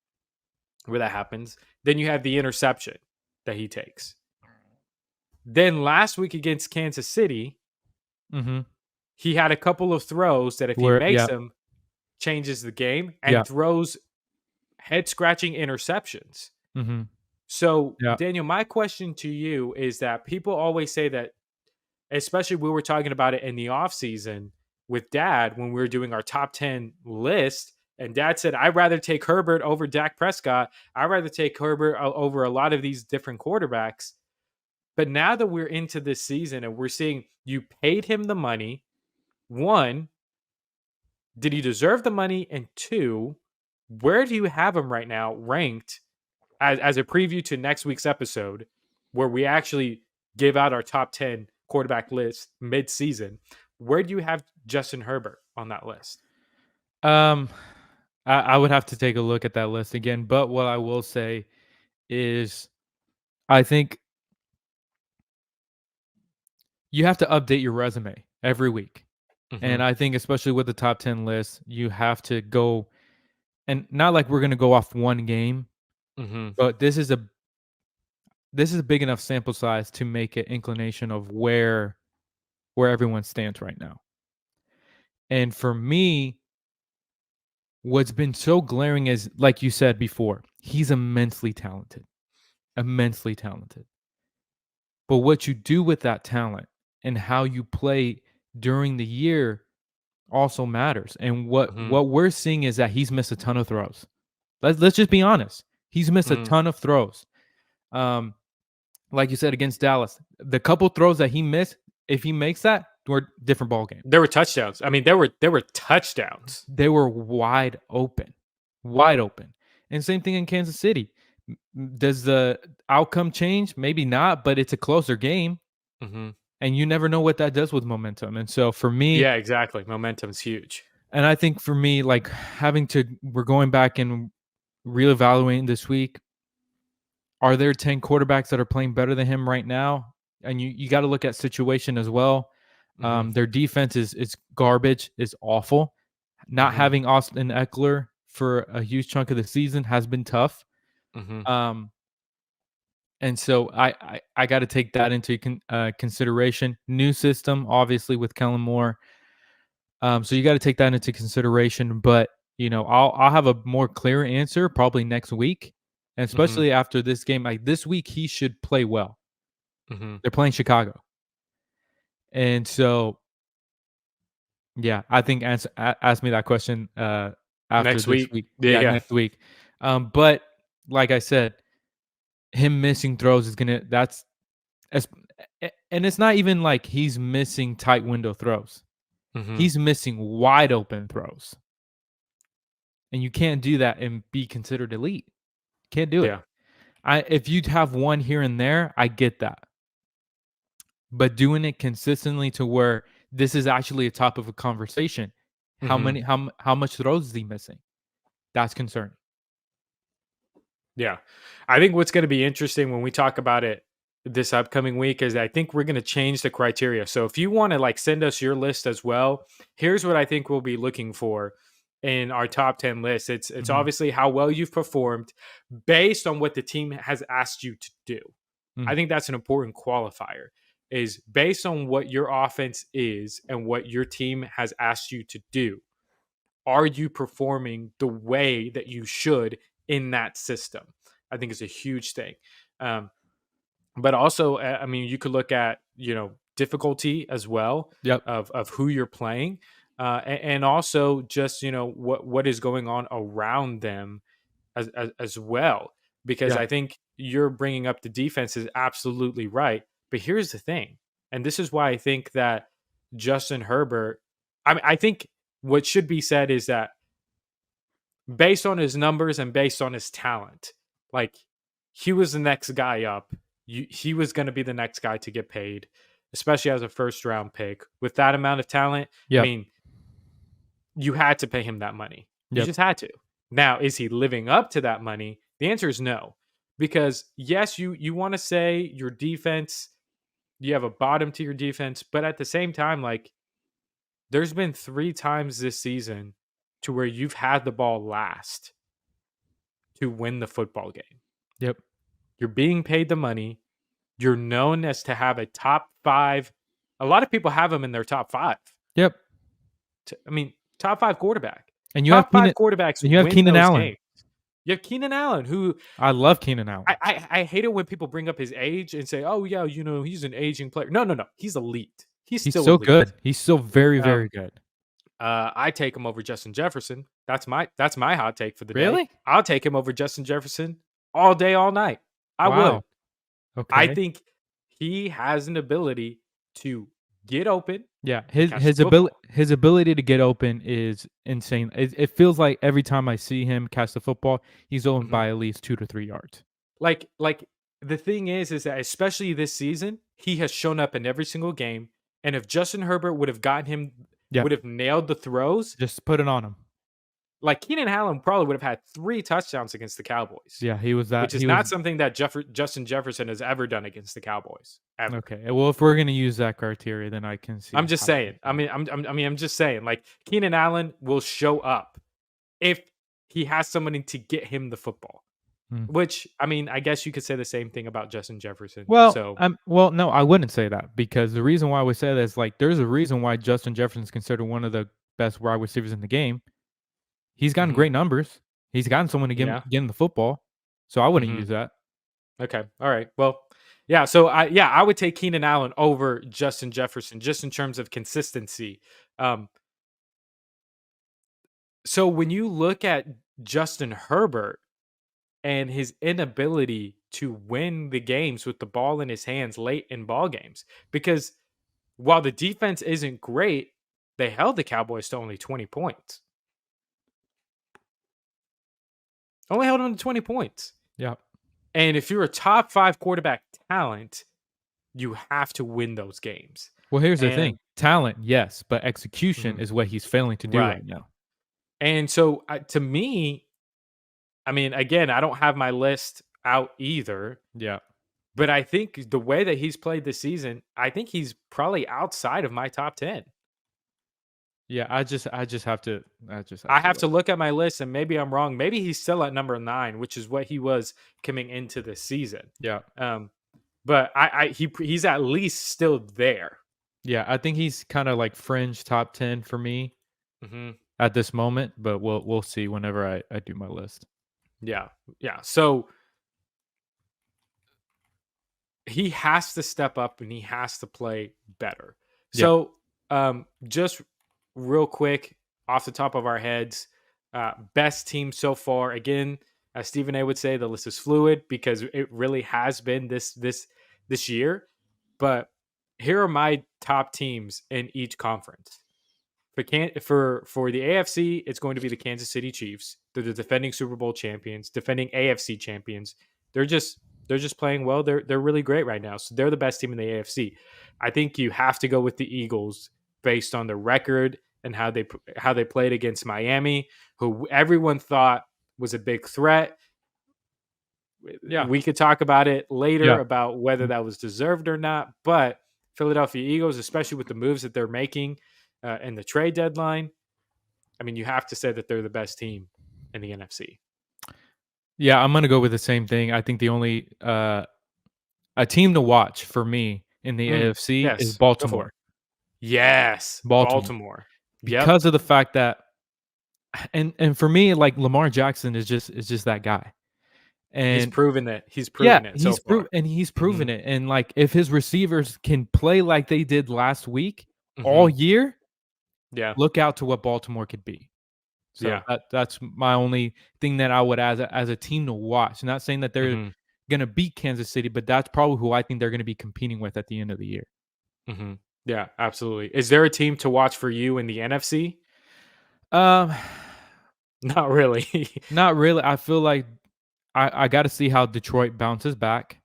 where that happens. Then you have the interception that he takes. Then last week against Kansas City, he had a couple of throws that if he makes them, changes the game, and throws head-scratching interceptions. Mm-hmm. So, Daniel, my question to you is that people always say that, especially we were talking about it in the offseason with Dad when we were doing our top 10 list, and Dad said, I'd rather take Herbert over Dak Prescott. I'd rather take Herbert over a lot of these different quarterbacks. But now that we're into this season and we're seeing you paid him the money, 1, did he deserve the money? And 2, where do you have him right now ranked as a preview to next week's episode, where we actually give out our top 10 quarterback list mid-season? Where do you have Justin Herbert on that list? I would have to take a look at that list again. But what I will say is I think you have to update your resume every week. Mm-hmm. And I think especially with the top 10 list, you have to go, and not like we're going to go off one game, but this is a big enough sample size to make an inclination of where everyone stands right now. And for me, what's been so glaring is, like you said before, he's immensely talented. But what you do with that talent and how you play during the year also matters. And what we're seeing is that he's missed a ton of throws. Let's just be honest. He's missed a ton of throws. Like you said, against Dallas, the couple throws that he missed, if he makes that, we're different ball game. There were touchdowns. I mean, there were touchdowns. They were wide open. And same thing in Kansas City. Does the outcome change? Maybe not, but it's a closer game, Mhm. and you never know what that does with momentum. And so for me, Yeah, exactly. Momentum's huge. and I think for me, like we're going back and reevaluating this week. Are there 10 quarterbacks that are playing better than him right now? And you got to look at situation as well. Mhm. Their defense is garbage, is awful. Not Mhm. having Austin Eckler for a huge chunk of the season has been tough. Mhm. Um, and so I got to take that into consideration. New system, obviously, with Kellen Moore. So you got to take that into consideration. But I'll have a more clear answer probably next week, and Mhm. especially after this game. Like this week, he should play well. Mhm. They're playing Chicago, and so yeah, I think ask me that question after Next this week? week. Yeah, Yeah, yeah. next week. But like I said, him missing throws is gonna that's as and it's not even like he's missing tight window throws. Mhm. He's missing wide open throws. And you can't do that and be considered elite. Can't do it. Yeah. If you'd have one here and there, I get that. But doing it consistently to where this is actually a top of a conversation. How Mhm. many how much throws is he missing? That's concerning. Yeah. I think what's gonna be interesting when we talk about it this upcoming week is I think we're gonna change the criteria. So if you wanna, like, send us your list as well, here's what I think we'll be looking for in our top 10 list. It's Mhm, obviously how well you've performed based on what the team has asked you to do. I mm, think that's an important qualifier, is based on what your offense is and what your team has asked you to do, are you performing the way that you should in that system? I think is a huge thing. Um, but also, I mean, you could look at difficulty as well yep, of who you're playing, and also just what is going on around them as well. Because yeah, I think you're bringing up the defense is absolutely right. But here's the thing, and this is why I think that Justin Herbert. I think what should be said is that based on his numbers and based on his talent, like he was the next guy up. He was going to be the next guy to get paid, especially as a first round pick. With that amount of talent, I yep, mean, you had to pay him that money. You yep, just had to. Now, is he living up to that money? The answer is no. Because yes, you want to say your defense, you have a bottom to your defense, but at the same time, like there's been 3 times this season to where you've had the ball last to win the football game. yep, You're being paid the money. You're known as to have a top 5. A lot of people have him in their top 5. yep. I mean, top 5 quarterback. And you have Top 5 Keenan quarterbacks and you have win Keenan those Allen. games. You have Keenan Allen, who I love Keenan Allen. I hate it when people bring up his age and say, "Oh yeah, he's an aging player." No, no, no. He's elite. He's He's still so elite. good. He's still very, very Um, good. I take him over Justin Jefferson. That's my hot take for the day. Really? I'll take him over Justin Jefferson all day, all night. I would. Wow. I Okay. think he has an ability to get open Yeah, and his catch the his ability football. his ability to get open is insane. It feels like every time I see him catch the football, he's open Mhm. by at least 2 to 3 yards. Like the thing is that especially this season, he has shown up in every single game. And if Justin Herbert would have gotten him, Yeah, would have nailed the throws, just put it on him. like Keenan Allen probably would have had 3 touchdowns against the Cowboys, Yeah, which is he not was something that Justin Jefferson has ever done against the Cowboys ever. okay. Well, if we're gonna use that criteria, then I can I'm see just how saying. you can. I'm just saying. Like Keenan Allen will show up if he has somebody to get him the football. Mm. Which I mean, I guess you could say the same thing about Justin Jefferson. So, No, I wouldn't say that because the reason why I would say that is like there's a reason why Justin Jefferson is considered one of the best wide receivers in the game. He's gotten mhm, great numbers. He's gotten someone to yeah, get him the football, so I wouldn't mhm, use that. okay, all right. Well, yeah. So I would take Keenan Allen over Justin Jefferson just in terms of consistency. Um, so when you look at Justin Herbert and his inability to win the games with the ball in his hands late in ball games, because while the defense isn't great, they held the Cowboys to only 20 points. Only held them to 20 points. Yeah. And if you're a top 5 quarterback talent, you have to win those games. Well, here's the thing. And Talent, yes, but execution mhm, is what he's failing to do right. right now. And so, to me, I mean, again, I don't have my list out either, Yeah. but I think the way that he's played this season, I think he's probably outside of my top 10. Yeah, I just have to I have to look. look at my list and maybe I'm wrong. Maybe he's still at number 9, which is what he was coming into this season. Yeah. Um, but he's at least still there. Yeah, I think he's kinda like fringe top 10 for me Mhm. at this moment, but we'll see whenever I do my list. Yeah. Yeah. So he has to step up and he has to play better. Yeah. So, just real quick off the top of our heads, best team so far. Again, as Stephen A would say, the list is fluid because it really has been this year. But here are my top teams in each conference. For the AFC, it's going to be the Kansas City Chiefs. They're the defending Super Bowl champions, defending AFC champions. They're just they're just playing well. They're really great right now. So they're the best team in the AFC. I think you have to go with the Eagles based on the record and how they played against Miami, who everyone thought was a big threat. Yeah. We could talk about it Yeah. later about whether Mm. that was deserved or not, but Philadelphia Eagles, especially with the moves that they're making in the trade deadline, I mean, you have to say that they're the best team in the NFC. Yeah, I'm gonna go with the same thing. I think the only, a team to watch for me in the AFC is Yes, go for Baltimore. it. Yes, Baltimore. Baltimore. Yep, Because of the fact that and for me, like, Lamar Jackson is just that guy. he's And proven it. He's yeah, proven it so far. he's Hmm. proven it, and, like, if his receivers can play like they did last week all Hmm. year, Yeah, look out to what Baltimore could be. So yeah. that's my only thing that I would as a team to watch. Not saying that they're Hmm. gonna beat Kansas City, but that's probably who I think they're gonna be competing with at the end of the year. Hmm. Yeah, absolutely. Is there a team to watch for you in the NFC? Um, Not really. not really. I feel like I gotta see how Detroit bounces back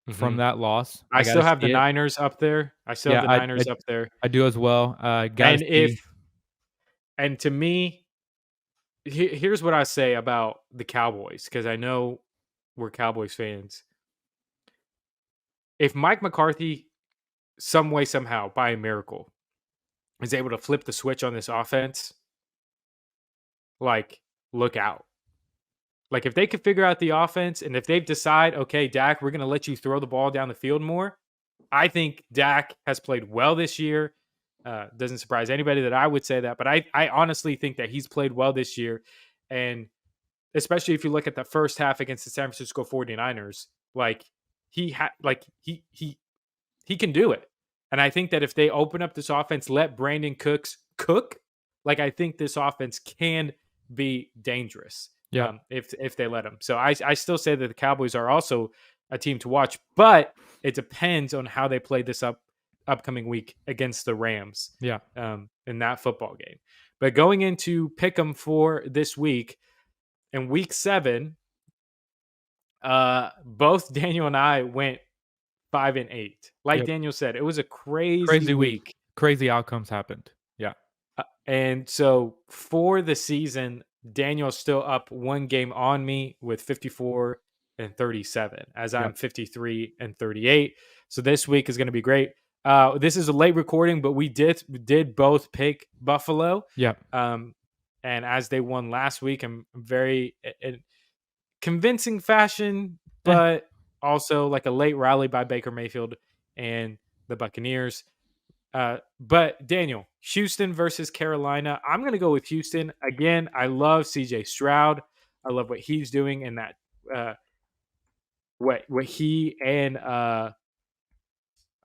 Hmm. from that loss. I I still gotta have the see it. Niners up there. I still have Yeah, the I Niners I up there. I do as well. Gotta And if see. and to me, here's what I say about the Cowboys because I know we're Cowboys fans. If Mike McCarthy, some way, somehow, by a miracle, is able to flip the switch on this offense, like, look out. Like, if they could figure out the offense and if they decide, okay, Dak, we're going to let you throw the ball down the field more, I think Dak has played well this year. Doesn't surprise anybody that I would say that, but I honestly think that he's played well this year. And especially if you look at the first half against the San Francisco 49ers, like he can do it. And I think that if they open up this offense, let Brandon Cooks cook, like I think this offense can be dangerous Yeah. if they let him. So I still say that the Cowboys are also a team to watch, but it depends on how they play this upcoming week against the Rams Yeah. in that football game. But going into pick 'em for this week in week 7, both Daniel and I went 5-8. Like Yep. Daniel said, it was a crazy Crazy week. week. Crazy outcomes happened. Yeah. And so for the season, Daniel's still up one game on me with 54 and 37, as Yeah. I'm 53 and 38. So this week is going to be great. This is a late recording, but we did both pick Buffalo. Yeah. Um, and as they won last week, I'm very in convincing fashion, Eh, but also like a late rally by Baker Mayfield and the Buccaneers. But Daniel, Houston versus Carolina. I'm going to go with Houston again. I love CJ Stroud. I love what he's doing in that. Uh, what he and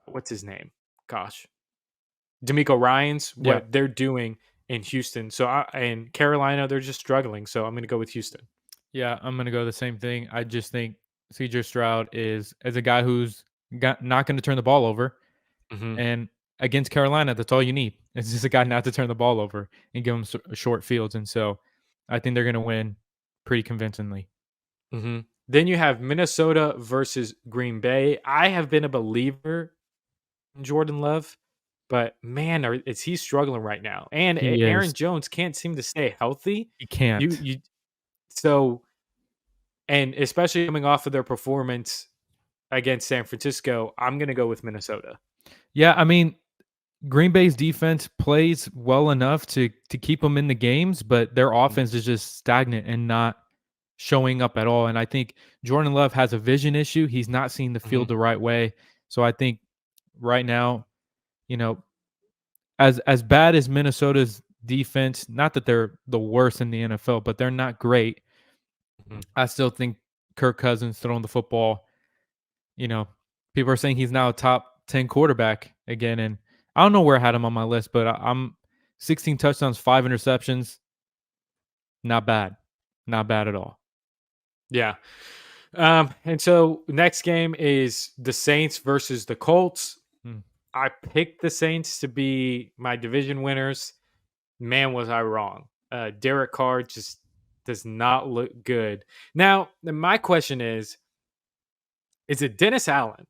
what's his name? Gosh, D'Amico Ryan's yeah. what they're doing in Houston. So in Carolina, they're just struggling. So I'm going to go with Houston. Yeah, I'm gonna go the same thing. I just think CJ Stroud is as a guy who's not gonna turn the ball over, Hmm. and against Carolina, that's all you need. It's just a guy not to turn the ball over and give him short fields, and so I think they're gonna win pretty convincingly. Then you have Minnesota versus Green Bay. I have been a believer in Jordan Love, but man, is he struggling right now? And He Aaron is. Jones can't seem to stay healthy. He You can't. you so and especially coming off of their performance against San Francisco, I'm gonna go with Minnesota. Yeah, I mean, Green Bay's defense plays well enough to keep them in the games, but their Mm, offense is just stagnant and not showing up at all. And I think Jordan Love has a vision issue. He's not seeing the field mhm, the right way. So I think right now, you know, as bad as Minnesota's defense, not that they're the worst in the NFL, but they're not great. mhm. I still think Kirk Cousins throwing the football, you know, people are saying he's now a top 10 quarterback again. And I don't know where I had him on my list, but I'm 16 touchdowns, 5 interceptions. Not bad. Not bad at all. Yeah. And so next game is the Saints versus the Colts. Mm. I picked the Saints to be my division winners. Man, was I wrong. Derek Carr just does not look good. Now, my question is it Dennis Allen?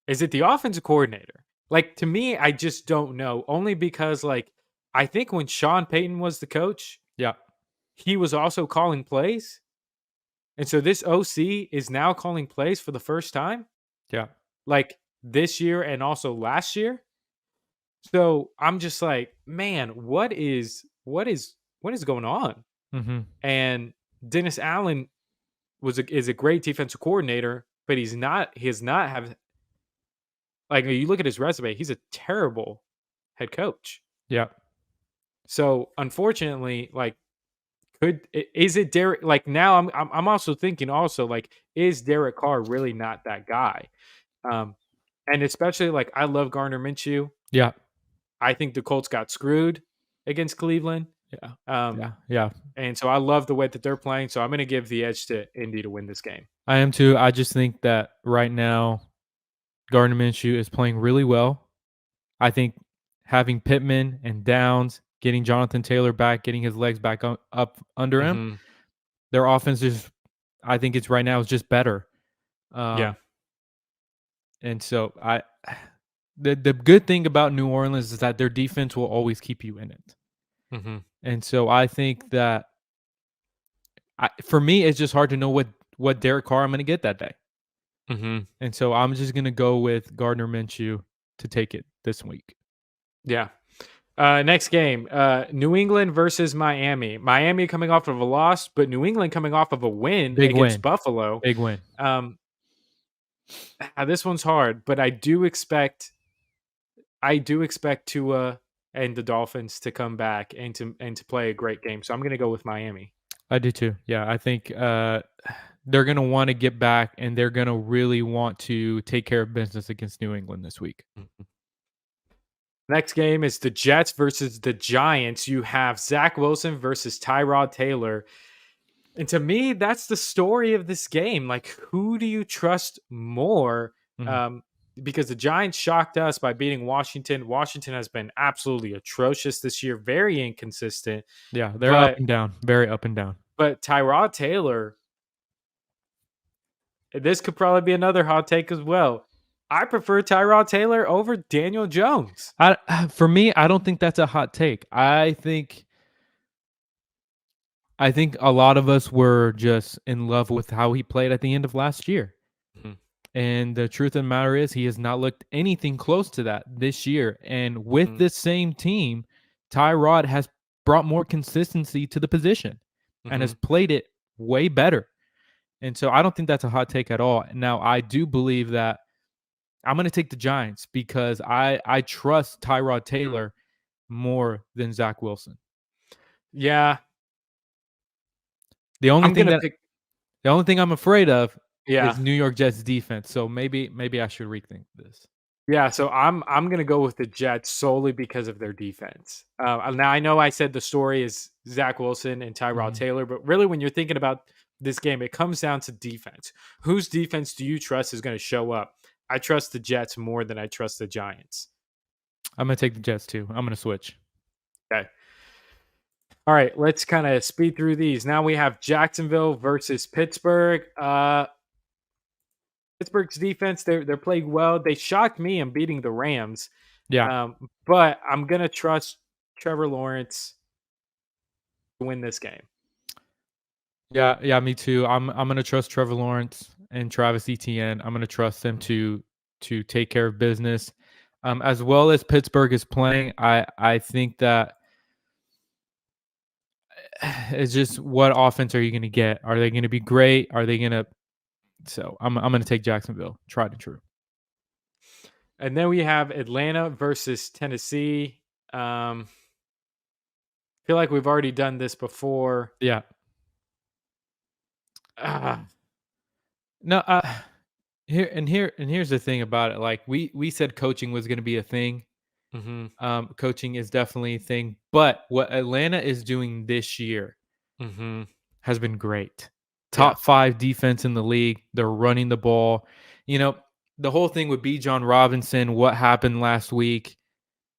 Is it the offensive coordinator? Like, to me, I just don't know. Only because, like, I think when Sean Payton was the coach, Yeah. he was also calling plays. And so this OC is now calling plays for the first time, Yeah. like this year and also last year. So I'm just like, man, what is going on? Hmm. And Dennis Allen is a great defensive coordinator, but he has not have like you look at his resume, he's a terrible head coach. Yeah. So unfortunately, like is it Derek like now I'm also thinking also like is Derek Carr really not that guy? Um and especially like I love Garner Minshew. Yeah. I think the Colts got screwed against Cleveland. Yeah. Um Yeah. Yeah. and so I love the way that they're playing. So I'm going to give the edge to Indy to win this game. I am too. I just think that right now, Gardner Minshew is playing really well. I think having Pittman and Downs, getting Jonathan Taylor back, getting his legs back up under him, Hmm. their offense is, I think it's right now is just better. Yeah. Um, and so the good thing about New Orleans is that their defense will always keep you in it. Hmm. And so I think that for me, it's just hard to know what Derek Carr I'm going to get that day. Hmm. And so I'm just going to go with Gardner Minshew to take it this week. Yeah. Next game, New England versus Miami. Miami coming off of a loss, but New England coming off of a win Big against win. Buffalo. Big win. Um, this one's hard, but I do expect Tua and the Dolphins to come back and to play a great game. So I'm going to go with Miami. I do too. Yeah, I think they're going to want to get back and they're going to really want to take care of business against New England this week. Mhm. Next game is the Jets versus the Giants. You have Zach Wilson versus Tyrod Taylor. And to me, that's the story of this game. Like, who do you trust more? Mhm. Um, because the Giants shocked us by beating Washington. Washington has been absolutely atrocious this year, very inconsistent. Yeah, they're up But and down, very up and down. Tyrod Taylor, this could probably be another hot take as well. I prefer Tyrod Taylor over Daniel Jones. For me, I don't think that's a hot take. I think a lot of us were just in love with how he played at the end of last year. Mhm. And the truth of the matter is he has not looked anything close to that this year. And with Mhm. this same team, Tyrod has brought more consistency to the position and has Mhm. played it way better. And so I don't think that's a hot take at all. Now, I do believe that I'm going to take the Giants because I trust Tyrod Taylor more than Zach Wilson. Yeah, The only I'm thing gonna that pick. the only thing I'm afraid of Yeah, is New York Jets defense. So maybe I should rethink this. yeah. So I'm gonna go with the Jets solely because of their defense. Now I know I said the story is Zach Wilson and Tyrod Mhm. Taylor, but really when you're thinking about this game, it comes down to defense. Whose defense do you trust is going to show up? I trust the Jets more than I trust the Giants. I'm going to take the Jets too. I'm going to switch. Okay. All right, let's kind of speed through these. Now we have Jacksonville versus Pittsburgh. Pittsburgh's defense, they're playing well. They shocked me in beating the Rams. Yeah. But I'm gonna trust Trevor Lawrence to win this game. Yeah, yeah, me too. I'm gonna trust Trevor Lawrence and Travis Etienne. I'm gonna trust them to take care of business. As well as Pittsburgh is playing, I think that it's just what offense are you gonna get? Are they gonna be great? Are they gonna so I'm gonna take Jacksonville, tried and true. And then we have Atlanta versus Tennessee. I feel like we've already done this before. Yeah. Ah, No, here's the thing about it. Like we said coaching was gonna be a thing. mhm, Coaching is definitely a thing, but what Atlanta is doing this year mhm. has been great. Yeah, Top 5 defense in the league. They're running the ball. You know, the whole thing with B. John Robinson, what happened last week,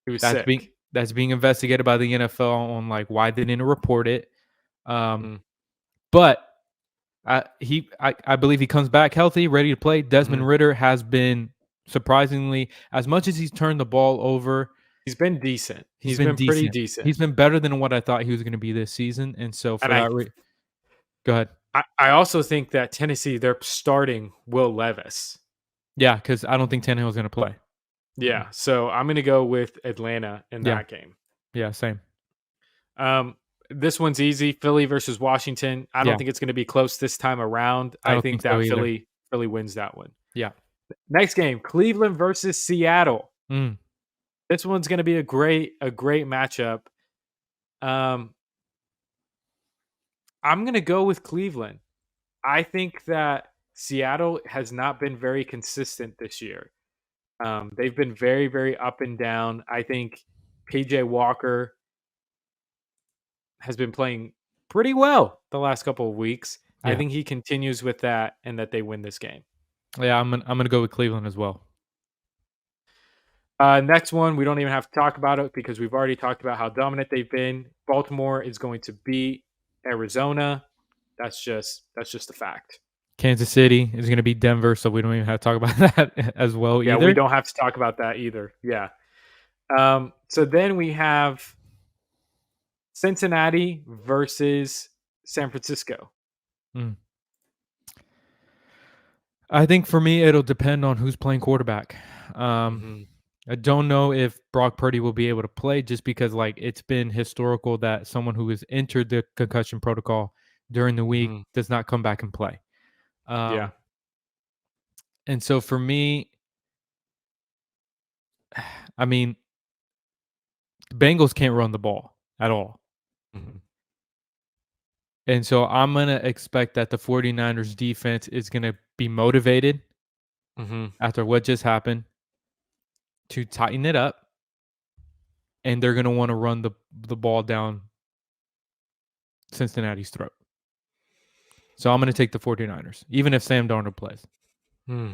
he was sick. that's being investigated by the NFL on like why they didn't report it. Um, Mhm, but I believe he comes back healthy, ready to play. mhm. Desmond Ritter has been surprisingly, as much as he's turned the ball over, He's been decent. he's He's been been pretty decent. decent. He's been better than what I thought he was going to be this season. And so And for that, go ahead. I also think that Tennessee, they're starting Will Levis. Yeah, because I don't think Tannehill's going to play. Mm-mm. Yeah, so I'm gonna go with Atlanta in Yeah, that game. yeah, same. Um, this one's easy. Philly versus Washington. I don't Yeah, think it's gonna be close this time around. I I don't think think so that either. Philly wins that one. Yeah. Next game, Cleveland versus Seattle. Mm, This one's gonna be a great matchup. Um, I'm gonna go with Cleveland. I think that Seattle has not been very consistent this year. They've been very, very up and down. I think PJ Walker has been playing pretty well the last couple of weeks. I yeah. think he continues with that and that they win this game. Yeah, I'm gonna go with Cleveland as well. Next one, we don't even have to talk about it because we've already talked about how dominant they've been. Baltimore is going to beat Arizona. That's just a fact. Kansas City is gonna be Denver, so we don't even have to talk about that as well Yeah, we either. don't have to talk about that either. Yeah. So then we have Cincinnati versus San Francisco. Mm. I think for me, it'll depend on who's playing quarterback. Um, Hmm. I don't know if Brock Purdy will be able to play just because, like, it's been historical that someone who has entered the concussion protocol during the week Hmm. does not come back and play. Yeah. Um, and so for me, I mean, the Bengals can't run the ball at all. Hmm. And so I'm going to expect that the 49ers defense is going to be motivated Hmm. after what just happened to tighten it up, and they're going to want to run the ball down Cincinnati's throat. So I'm going to take the 49ers, even if Sam Darnold plays. Hmm.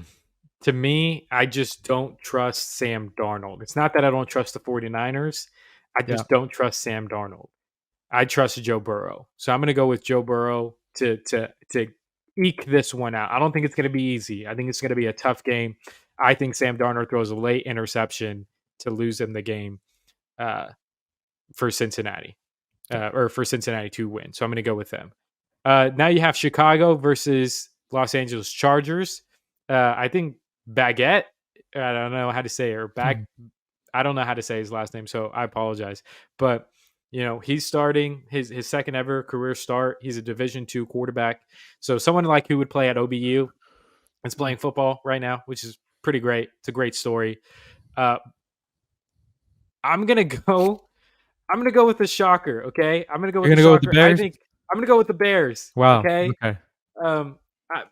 To me, I just don't trust Sam Darnold. It's not that I don't trust the 49ers. I Yeah. just don't trust Sam Darnold. I trust Joe Burrow. So I'm going to go with Joe Burrow to eke this one out. I don't think it's going to be easy. I think it's going to be a tough game. I think Sam Darnold throws a late interception to lose them the game uh, for Cincinnati Okay. or for Cincinnati to win. So I'm going to go with them. Now you have Chicago versus Los Angeles Chargers. I think Baguette. I don't know how to say it, or Hmm. I don't know how to say his last name, so I apologize. But he's starting his second ever career start. He's a Division II quarterback, so someone like who would play at OBU is playing football right now, which is pretty great. It's a great story. Uh, I'm gonna go. I'm gonna go with the shocker. Okay, I'm gonna go You're with the going to go with the shocker. I Bears? think I'm gonna go with the Bears. Wow. Okay, Okay. um, I,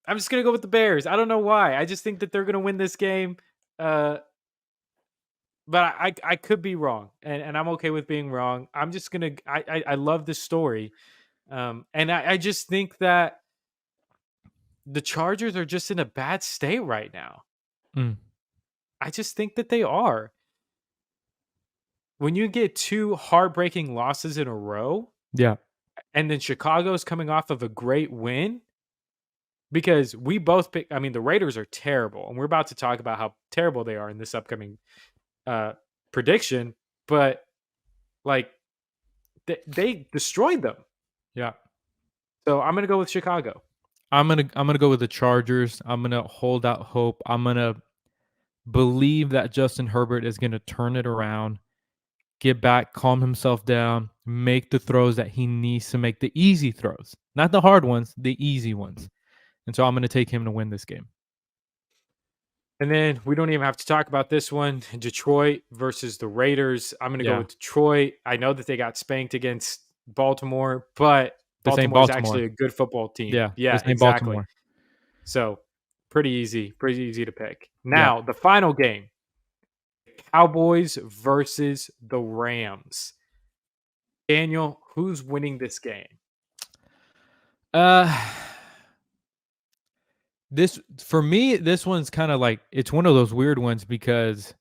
I'm just gonna go with the Bears. I don't know why. I just think that they're gonna win this game. Uh, but I could be wrong, and I'm okay with being wrong. I'm just gonna I love this story, and I just think that the Chargers are just in a bad state right now. Mm. I just think that they are. when you get 2 heartbreaking losses in a row, Yeah. and then Chicago's coming off of a great win, because we both pick I mean, the Raiders are terrible, and we're about to talk about how terrible they are in this upcoming, uh, prediction, but, like, they destroyed them. Yeah. So I'm gonna go with Chicago. I'm gonna go with the Chargers. I'm gonna hold out hope. I'm gonna believe that Justin Herbert is gonna turn it around, get back, calm himself down, make the throws that he needs to make, the easy throws, not the hard ones, the easy ones. And so I'm gonna take him to win this game. And then we don't even have to talk about this one. Detroit versus the Raiders. I'm going to go Yeah. with Detroit. I know that they got spanked against Baltimore, but This ain't Baltimore is Baltimore. actually a good football team. Yeah. Yeah, This ain't exactly. Baltimore. So pretty easy to pick. Yeah. Now, the final game, Cowboys versus the Rams. Daniel, who's winning this game? Uh this for me, this one's kind of like it's one of those weird ones because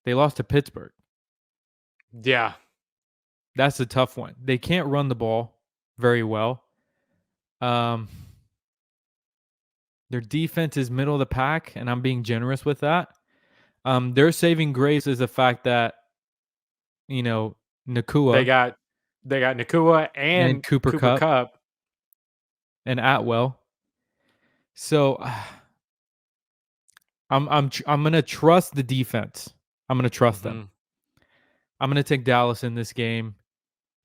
they lost to Pittsburgh. Yeah. That's a tough one. They can't run the ball very well. Um their defense is middle of the pack, and I'm being generous with that. Their saving grace is the fact that, you know, They Nakua got they got Nakua and and Cooper Cooper Cup Cup. and Atwell. So I'm gonna trust the defense. I'm gonna trust them. Mhm. I'm gonna take Dallas in this game.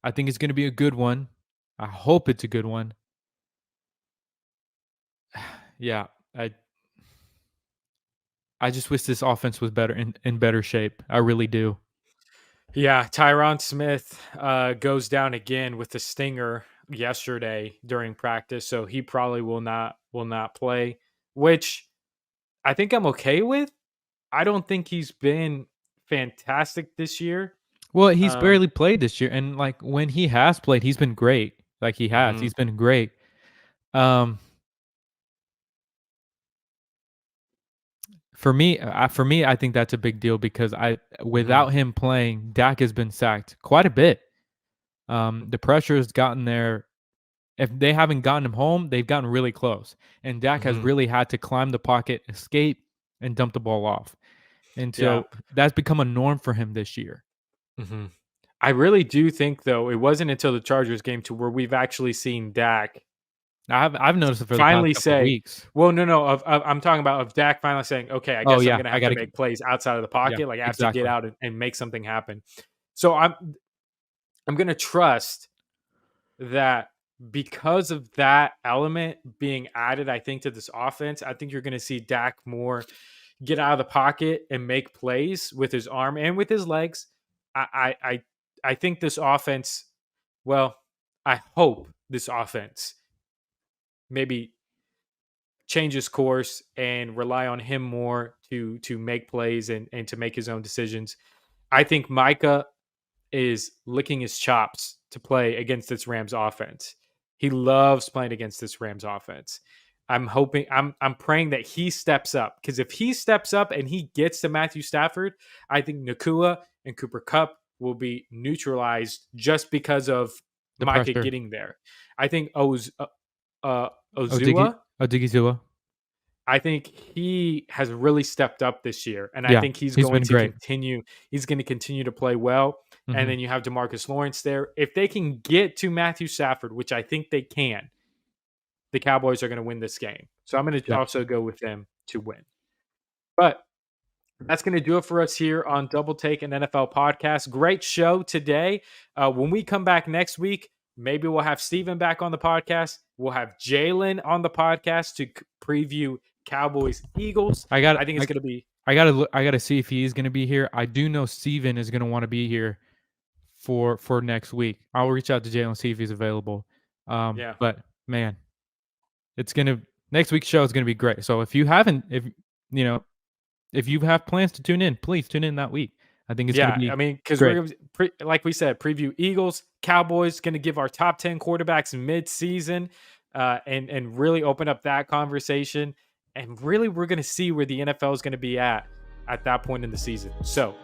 I think it's gonna be a good one. I hope it's a good one. Yeah, I just wish this offense was better in better shape. I really do. Yeah, Tyron Smith goes down again with the stinger yesterday during practice, so he probably will not play, which I think I'm okay with. I don't think he's been fantastic this year. Well, he's Um, barely played this year, and like when he has played, he's been great. Like he has, mhm, he's been great. Um, for me, I think that's a big deal because mhm, without him playing, Dak has been sacked quite a bit. The pressure has gotten there. If they haven't gotten him home, they've gotten really close, and Dak has mhm, really had to climb the pocket, escape, and dump the ball off. And yeah. so that's become a norm for him this year. Mhm. I really do think though it wasn't until the Chargers game to where we've actually seen Dak I've noticed it for the past finally couple of say, weeks. well, no, I'm talking about of Dak finally saying, "Okay, I Oh guess I'm yeah, gonna I have to gotta make plays outside of the yeah, pocket. Like I have to get exactly. out and make something happen." So I'm gonna trust that because of that element being added, I think to this offense, I think you're gonna see Dak more get out of the pocket and make plays with his arm and with his legs. I think this offense. Well, I hope this offense maybe changes course and rely on him more to make plays and to make his own decisions. I think Micah is licking his chops to play against this Rams offense. He loves playing against this Rams offense. I'm praying that he steps up because if he steps up and he gets to Matthew Stafford, I think Nakua and Cooper Cup will be neutralized just because of The Micah pressure. getting there. I think Odigi Ozua, Odigizua. I think he has really stepped up this year, and I Yeah, think he's he's going been to great. continue. He's going to continue to play well. And Mhm. then you have Demarcus Lawrence there. If they can get to Matthew Stafford, which I think they can, the Cowboys are going to win this game. So I'm going to Yeah. also go with them to win. But that's going to do it for us here on Double Take an NFL podcast. Great show today. When we come back next week, maybe we'll have Steven back on the podcast. We'll have Jalen on the podcast to preview Cowboys Eagles. I got I think it's I going to be, I gotta see if he is gonna be here. I do know Steven is gonna wanna be here for next week. I'll reach out to Jalen and see if he's available. yeah. But man, it's gonna next week's show is gonna be great. So if you haven't, if you know, if you have plans to tune in, please tune in that week. I think it's gonna Yeah, I be mean, because great. we're gonna like we said, preview Eagles, Cowboys, going to give our top 10 quarterbacks mid-season, and really open up that conversation. And really, we're going to see where the NFL is going to be at that point in the season. So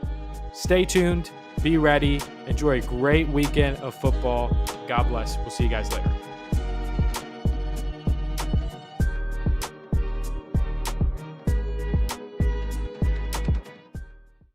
stay tuned, be ready, enjoy a great weekend of football. God bless. We'll see you guys later.